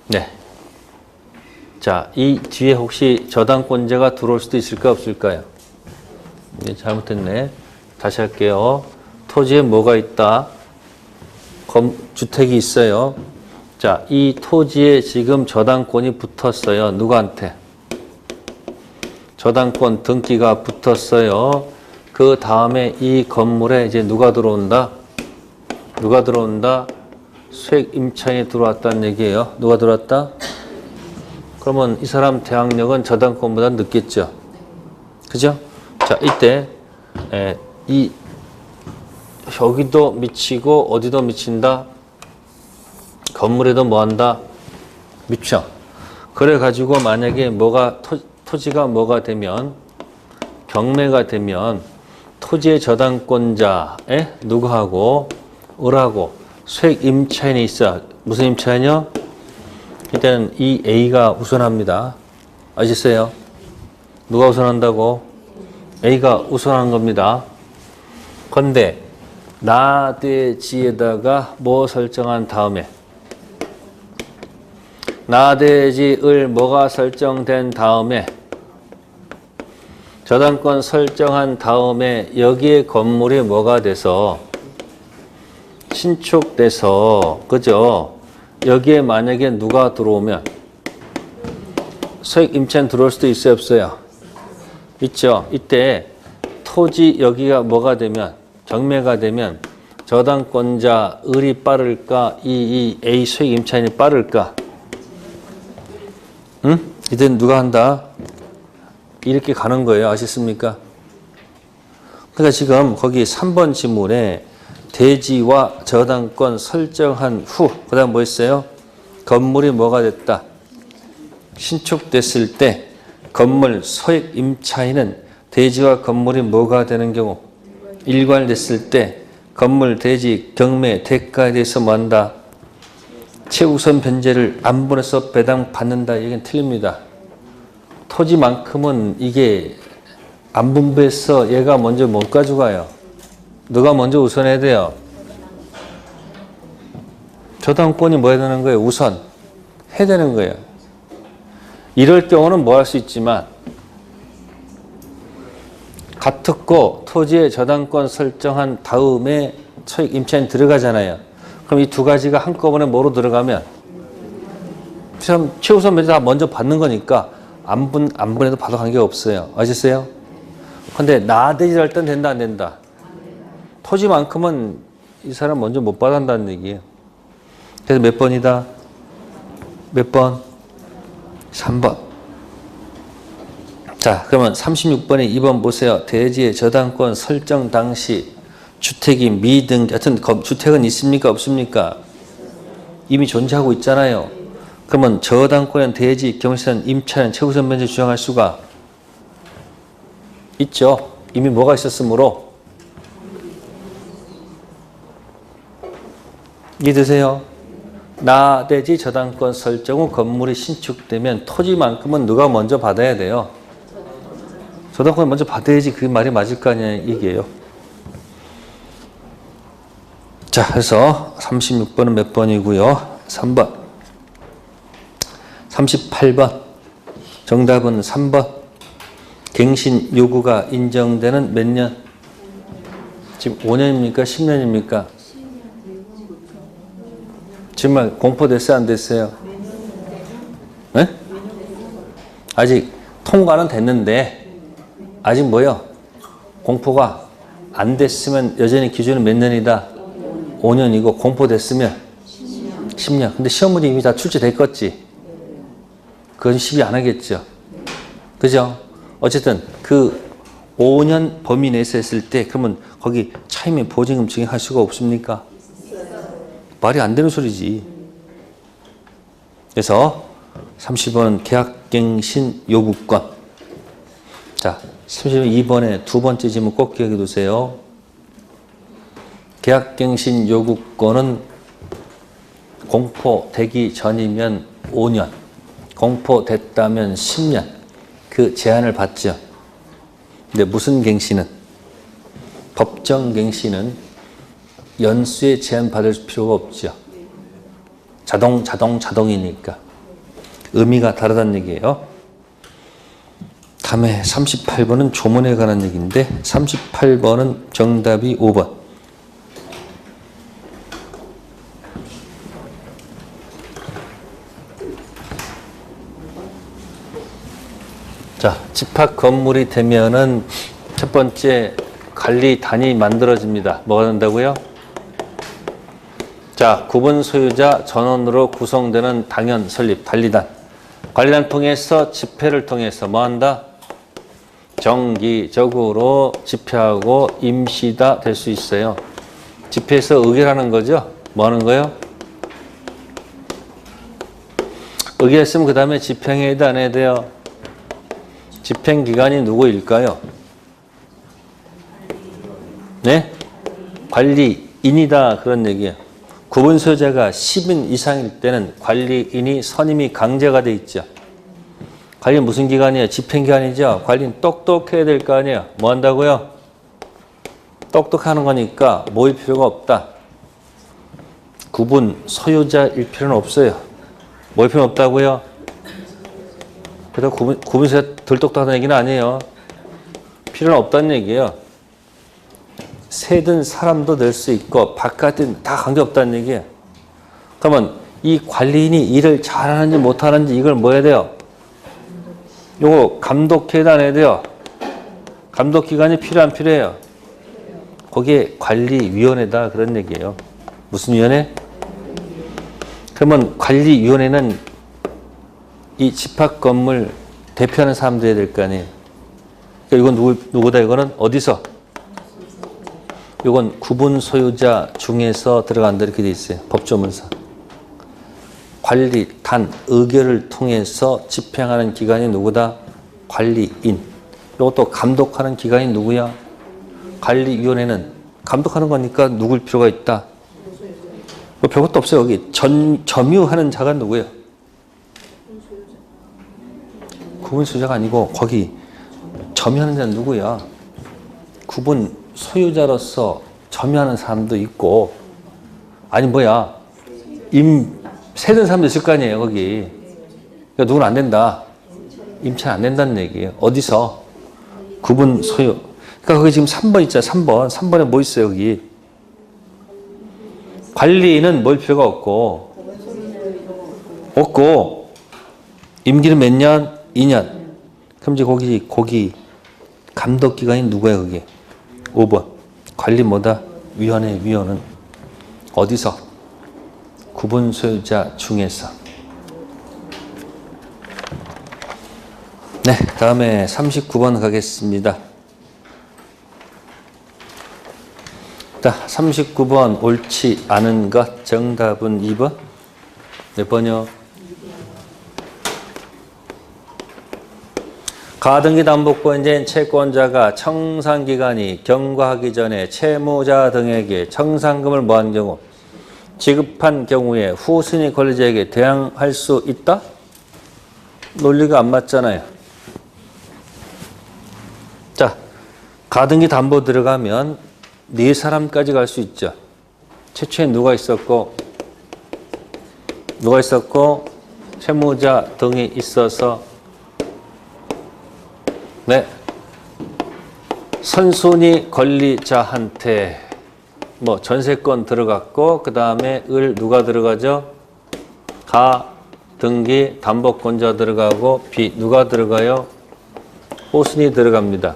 네. 자, 이 뒤에 혹시 저당권자가 들어올 수도 있을까 없을까요? 네, 잘못했네. 다시 할게요. 토지에 뭐가 있다? 주택이 있어요. 자, 이 토지에 지금 저당권이 붙었어요. 누구한테? 저당권 등기가 붙었어요. 그 다음에 이 건물에 이제 누가 들어온다? 누가 들어온다? 수액 임차인이 들어왔다는 얘기예요. 누가 들어왔다? 그러면 이 사람 대항력은 저당권보다 늦겠죠. 그죠? 자, 이때 여기도 미치고 어디도 미친다? 건물에도 뭐 한다? 미쳐. 그래가지고 만약에 토지가 뭐가 되면, 경매가 되면, 토지의 저당권자에 누구하고, 을하고, 수익 임차인이 있어. 무슨 임차인이요? 일단 이 A가 우선합니다. 아시겠어요? 누가 우선한다고? A가 우선한 겁니다. 그런데 나대지에다가 뭐 설정한 다음에 나대지을 뭐가 설정된 다음에 저당권 설정한 다음에 여기에 건물이 뭐가 돼서 신축돼서 그죠? 여기에 만약에 누가 들어오면 수익 임차인 들어올 수도 있어요, 없어요? 있죠. 이때 토지 여기가 뭐가 되면 경매가 되면 저당권자 을이 빠를까 이 A 수익 임차인이 빠를까? 응? 이젠 누가 한다? 이렇게 가는 거예요. 아시겠습니까? 그러니까 지금 거기 3번 지문에 대지와 저당권 설정한 후 그 다음 뭐 있어요? 건물이 뭐가 됐다? 신축됐을 때 건물 소액 임차인은 대지와 건물이 뭐가 되는 경우 일괄됐을 때 건물 대지 경매 대가에 대해서 뭐 한다? 최우선 변제를 안 보내서 배당 받는다. 이건 틀립니다. 토지만큼은 이게 안 분배해서 얘가 먼저 못 가져가요. 누가 먼저 우선해야 돼요? 저당권이 뭐 해야 되는 거예요? 우선 해야 되는 거예요. 이럴 경우는 뭐 할 수 있지만 같았고 토지의 저당권 설정한 다음에 소액 임차인 들어가잖아요. 그럼 이 두 가지가 한꺼번에 뭐로 들어가면 최우선 변제 다 먼저 받는 거니까 안 보내도 봐도 관계가 없어요. 아셨어요? 근데 나대지 할 땐 된다 안 된다? 토지만큼은 이 사람 먼저 못 받아간다는 얘기예요. 그래서 몇 번이다? 몇 번? 3번. 자, 그러면 36번에 2번 보세요. 대지의 저당권 설정 당시 주택이 미등기, 하여튼 주택은 있습니까? 없습니까? 이미 존재하고 있잖아요. 그러면 저당권은 대지, 경시는 임차인, 최우선 변제 주장할 수가 있죠. 이미 뭐가 있었으므로. 이해되세요? 나대지 저당권 설정 후 건물이 신축되면 토지만큼은 누가 먼저 받아야 돼요? 저당권을 먼저 받아야지 그 말이 맞을 거 아니냐 얘기예요. 자, 그래서 36번은 몇 번이고요? 3번. 38번. 정답은 3번. 갱신 요구가 인정되는 몇 년? 지금 5년입니까? 10년입니까? 정말 공포됐어요? 안 됐어요? 네? 아직 통과는 됐는데 아직 뭐요? 공포가 안 됐으면 여전히 기준은 몇 년이다? 5년이고 공포됐으면 10년. 근데 시험 문제 이미 다 출제됐겠지? 그건 시비 안 하겠죠? 그죠? 어쨌든 그 5년 범위 내에서 했을 때 그러면 거기 차임의 보증금 증액할 수가 없습니까? 말이 안 되는 소리지. 그래서 30번은 계약갱신 요구권. 자, 32번에 두 번째 질문 꼭 기억해 두세요. 계약갱신 요구권은 공포되기 전이면 5년, 공포됐다면 10년 그 제한을 받죠. 근데 무슨 갱신은? 법정갱신은 연수에 제한 받을 필요가 없죠. 자동이니까. 의미가 다르다는 얘기예요. 다음에 38번은 조문에 관한 얘기인데 38번은 정답이 5번. 자, 집합 건물이 되면은 첫 번째 관리단이 만들어집니다. 뭐가 된다고요? 자, 구분 소유자 전원으로 구성되는 당연 설립 관리단. 관리단 통해서 집회를 통해서 뭐 한다? 정기적으로 집회하고 임시다 될 수 있어요. 집회에서 의결하는 거죠. 뭐 하는 거예요? 의결했으면 그 다음에 집행해야 돼, 안 해야 돼요? 집행기관이 누구일까요? 네? 관리인이다, 그런 얘기예요. 구분 소유자가 10인 이상일 때는 관리인이 선임이 강제가 돼 있죠. 관리는 무슨 기관이에요? 집행기관이죠. 관리는 똑똑해야 될 거 아니에요. 뭐 한다고요? 똑똑하는 거니까 모일 필요가 없다. 구분 소유자일 필요는 없어요. 모일 필요는 없다고요? 그래서 구분 소유자 덜 똑똑하다는 얘기는 아니에요. 필요는 없다는 얘기예요. 새든 사람도 낼 수 있고 바깥은 다 관계없다는 얘기예요. 그러면 이 관리인이 일을 잘하는지 못하는지 이걸 뭐 해야 돼요? 요거 감독해야 안 해야 돼요? 감독기관이 필요 안 필요해요? 거기에 관리위원회다, 그런 얘기예요. 무슨 위원회? 그러면 관리위원회는 이 집합건물 대표하는 사람들이 될 거 아니에요. 그러니까 이건 누구다? 이거는 어디서? 이건 구분 소유자 중에서 들어간다, 이렇게 돼 있어요. 법조문상. 관리, 단, 의결을 통해서 집행하는 기관이 누구다? 관리인. 이것도 감독하는 기관이 누구야? 관리위원회는 감독하는 거니까 누굴 필요가 있다? 뭐 별것도 없어요. 여기 점유하는 자가 누구예요? 구분 소유자가 아니고 거기 점유하는 자는 누구야? 구분 소유자로서 점유하는 사람도 있고, 아니 뭐야, 세든 사람도 있을 거 아니에요, 거기. 그러니까 누구는 안 된다. 임차는 안 된다는 얘기예요. 어디서? 구분 소유. 그러니까 거기 지금 3번 있잖아요. 3번. 3번에 뭐 있어요, 여기? 관리인은 뭘 필요가 없고, 임기는 몇 년? 2년. 그럼 이제 거기 감독기관이 누구야, 그게? 5번. 관리 뭐다? 위원은 어디서? 구분 소유자 중에서. 네, 다음에 39번 가겠습니다. 자, 39번 옳지 않은 것. 정답은 2번. 몇 번이요? 가등기담보권자인 채권자가 청산기간이 경과하기 전에 채무자 등에게 청산금을 뭐한 경우, 지급한 경우에 후순위 권리자에게 대항할 수 있다? 논리가 안 맞잖아요. 자, 가등기 담보 들어가면 네 사람까지 갈 수 있죠. 최초에 누가 있었고 채무자 등이 있어서, 네, 선순위 권리자한테 뭐 전세권 들어갔고, 그 다음에 누가 들어가죠? 가 등기 담보권자 들어가고, 비 누가 들어가요? 호순이 들어갑니다.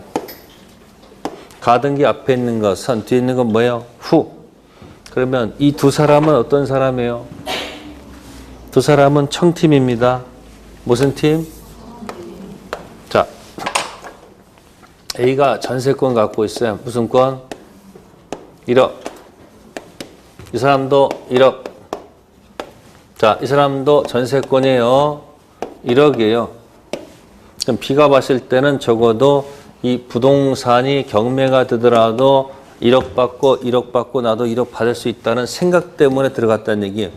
가등기 앞에 있는 거, 선 뒤에 있는 건 뭐예요? 후. 그러면 이 두 사람은 어떤 사람이에요? 두 사람은 청팀입니다. 무슨 팀? 자, A가 전세권 갖고 있어요. 무슨 권? 1억. 이 사람도 1억. 자, 이 사람도 전세권이에요. 1억이에요. 그럼 B가 봤을 때는 적어도 이 부동산이 경매가 되더라도 1억 받고 나도 1억 받을 수 있다는 생각 때문에 들어갔다는 얘기예요.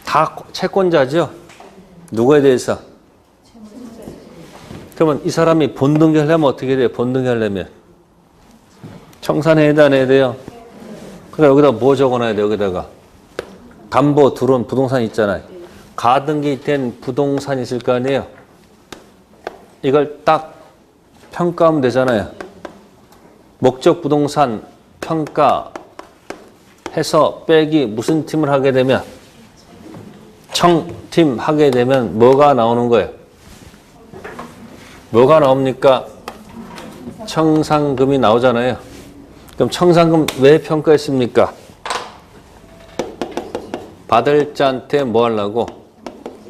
다 채권자죠? 누구에 대해서? 그러면 이 사람이 본등기 하려면 어떻게 돼요? 본등기 하려면 청산해야 돼, 안 해야 돼요? 그러니까 여기다 뭐 적어놔야 돼요? 여기다가 담보 들어온 부동산 있잖아요. 가등기 된 부동산 있을 거 아니에요? 이걸 딱 평가하면 되잖아요. 목적 부동산 평가해서 빼기 무슨 팀을 하게 되면, 청팀 하게 되면 뭐가 나오는 거예요? 뭐가 나옵니까? 청산금이 나오잖아요. 그럼 청산금 왜 평가했습니까? 받을 자한테 뭐 하려고?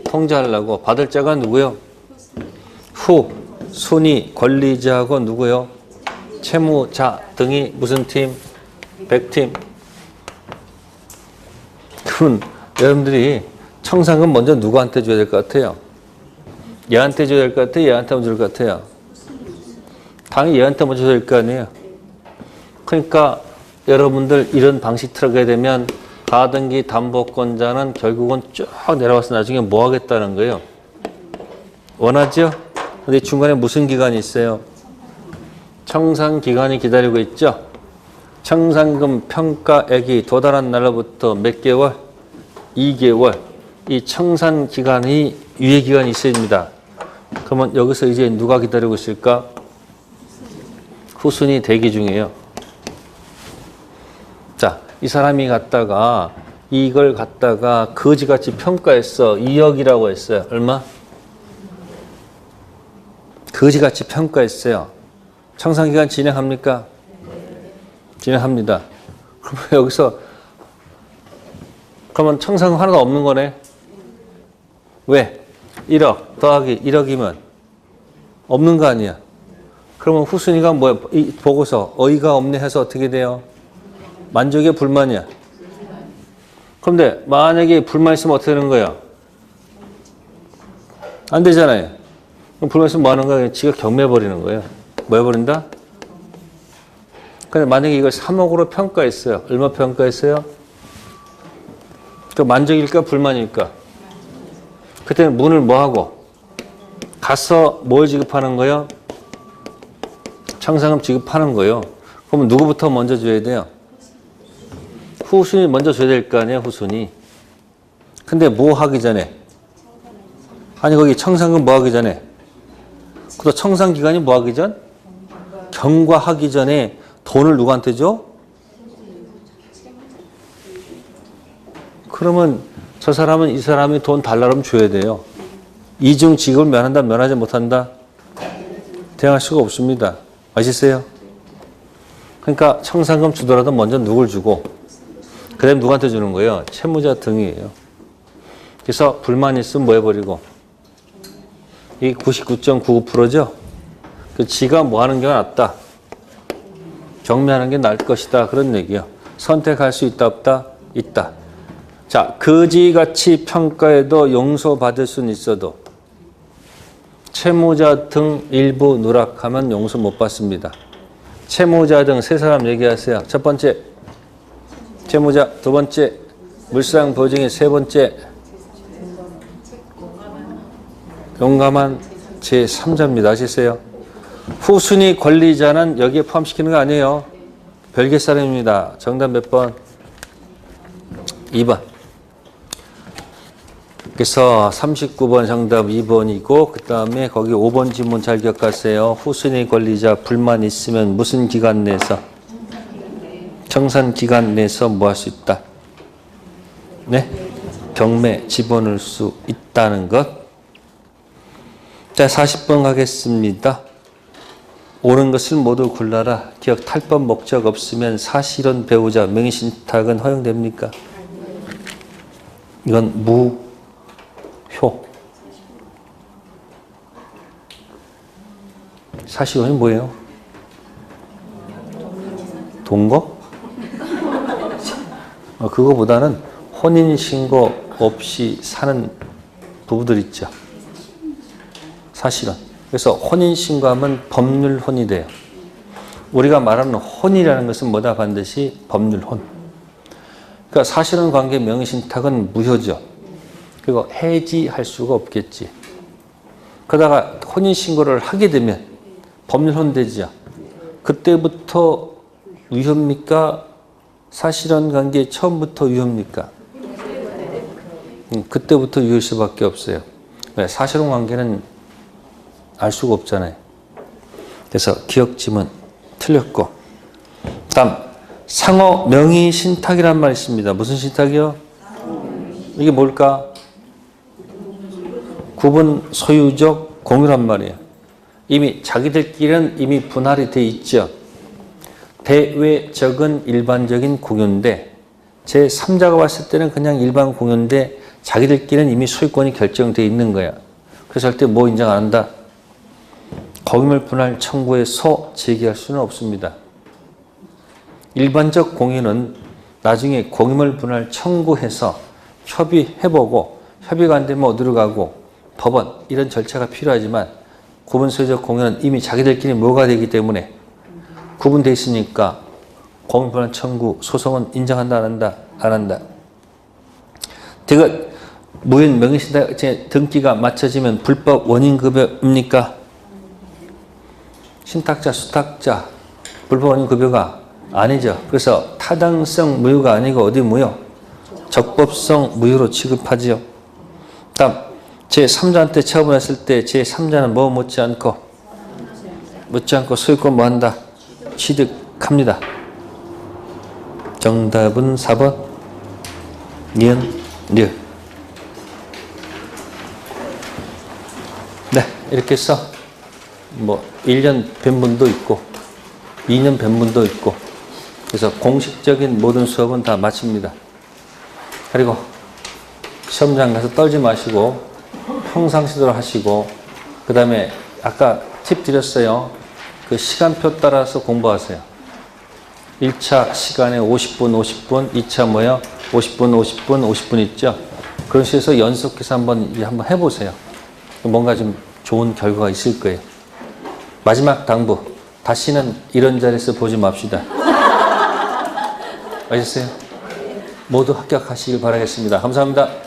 통지하려고. 받을 자가 누구요? 후, 순위, 권리자하고 누구요? 채무자 등이 무슨 팀? 100팀. 그럼 여러분들이 청산금 먼저 누구한테 줘야 될 것 같아요? 얘한테 줘야 될 것 같아요? 얘한테 먼저 줄 것 같아요? 당연히 얘한테 먼저 줘야 될 거 아니에요? 그러니까 여러분들 이런 방식 들어가게 되면 가등기 담보권자는 결국은 쭉 내려와서 나중에 뭐 하겠다는 거예요? 원하죠? 근데 중간에 무슨 기간이 있어요? 청산기간이 기다리고 있죠? 청산금 평가액이 도달한 날로부터 몇 개월? 2개월. 이 청산기간이 유예기간이 있어야 됩니다. 그러면 여기서 이제 누가 기다리고 있을까? 후순위 대기 중이에요. 자, 이 사람이 갖다가 이걸 갖다가 거지같이 평가했어. 2억이라고 했어요. 얼마? 거지같이 평가했어요. 청산기간 진행합니까? 진행합니다. 그러면 여기서 그러면 청산금 하나도 없는 거네. 왜? 1억 더하기 1억이면 없는 거 아니야. 그러면 후순위가 뭐야? 이 보고서 어이가 없네 해서 어떻게 돼요? 만족이야 불만이야? 그런데 만약에 불만 있으면 어떻게 되는 거야? 안 되잖아요. 그럼 불만 있으면 뭐 하는 거야? 지가 경매해버리는 거예요. 뭐 해버린다? 근데 만약에 이걸 3억으로 평가했어요. 얼마 평가했어요? 그 만족일까 불만일까? 그때는 문을 뭐 하고? 가서 뭘 지급하는 거예요? 청산금 지급하는 거예요. 그러면 누구부터 먼저 줘야 돼요? 후순위 먼저 줘야 될 거 아니에요, 후순위. 근데 뭐 하기 전에? 아니, 거기 청산금 뭐 하기 전에? 또 청산기간이 뭐 하기 전? 경과하기 전에 돈을 누구한테 줘? 그러면 저 사람은 이 사람이 돈 달라면 줘야 돼요. 이중 지급을 면한다, 면하지 못한다? 대응할 수가 없습니다. 아시겠어요? 그러니까 청산금 주더라도 먼저 누굴 주고 그 다음에 누구한테 주는 거예요? 채무자 등이에요. 그래서 불만 있으면 뭐 해버리고 이 99.99%죠? 그 지가 뭐 하는 게 낫다. 경매하는 게 나을 것이다. 그런 얘기예요. 선택할 수 있다 없다? 있다. 자, 거지같이 평가해도 용서받을 수는 있어도 채무자 등 일부 누락하면 용서 못 받습니다. 채무자 등 세 사람 얘기하세요. 첫 번째 채무자, 두 번째 물상 보증인, 세 번째 용감한 제3자입니다. 아시세요? 후순위 권리자는 여기에 포함시키는 거 아니에요. 별개 사람입니다. 정답 몇 번? 2번. 그래서 39번 정답 2번이고 그 다음에 거기 5번 지문 잘 기억하세요. 후순위 권리자 불만 있으면 무슨 기간 내에서? 청산 기간 내에서 뭐 할 수 있다? 네? 경매 집어넣을 수 있다는 것. 자, 40번 가겠습니다. 옳은 것을 모두 골라라. 기억 탈법 목적 없으면 사실혼 배우자 명의신탁은 허용됩니까? 이건 무효. 사실혼이 뭐예요? 동거? 그거보다는 혼인신고 없이 사는 부부들 있죠. 사실은. 그래서 혼인신고하면 법률혼이 돼요. 우리가 말하는 혼이라는 것은 뭐다? 반드시 법률혼. 그러니까 사실혼 관계 명의신탁은 무효죠. 그리고 해지할 수가 없겠지. 그러다가 혼인신고를 하게 되면 법률혼 되죠. 그때부터 위협입니까? 사실혼 관계 처음부터 위협입니까? 그때부터 위협일 수밖에 없어요. 왜? 사실혼 관계는 알 수가 없잖아요. 그래서 기억지문 틀렸고. 다음 상호 명의 신탁이란 말이 있습니다. 무슨 신탁이요? 이게 뭘까? 구분 소유적 공유란 말이에요. 이미 자기들끼리는 이미 분할이 돼 있죠. 대외적은 일반적인 공유인데 제3자가 봤을 때는 그냥 일반 공유인데 자기들끼리는 이미 소유권이 결정되어 있는 거야. 그래서 절대 뭐 인정 안 한다? 공유물 분할 청구에서 제기할 수는 없습니다. 일반적 공유는 나중에 공유물 분할 청구해서 협의해보고 협의가 안 되면 어디로 가고 법원 이런 절차가 필요하지만 구분소유적 공유는 이미 자기들끼리 뭐가 되기 때문에 구분돼 있으니까 공유분할 청구 소송은 인정한다 안 한다? 안 한다. 이것 무효인 명의신탁 등기가 맞춰지면 불법 원인급여입니까? 신탁자 수탁자 불법 원인급여가 아니죠. 그래서 타당성 무효가 아니고 어디 무효? 적법성 무효로 취급하지요. 다음 제3자한테 처분했을 때 제3자는 뭐 묻지 않고 소유권 뭐 한다? 취득합니다. 정답은 4번 니은 류. 네, 이렇게 해서 뭐 1년 뵌 분도 있고 2년 뵌 분도 있고 그래서 공식적인 모든 수업은 다 마칩니다. 그리고 시험장 가서 떨지 마시고 평상시대로 하시고 그 다음에 아까 팁 드렸어요. 그 시간표 따라서 공부하세요. 1차 시간에 50분 2차 뭐요? 50분 있죠? 그런 식으로 해서 연속해서 한번 해보세요. 뭔가 좀 좋은 결과가 있을 거예요. 마지막 당부. 다시는 이런 자리에서 보지 맙시다. 아셨어요? 모두 합격하시길 바라겠습니다. 감사합니다.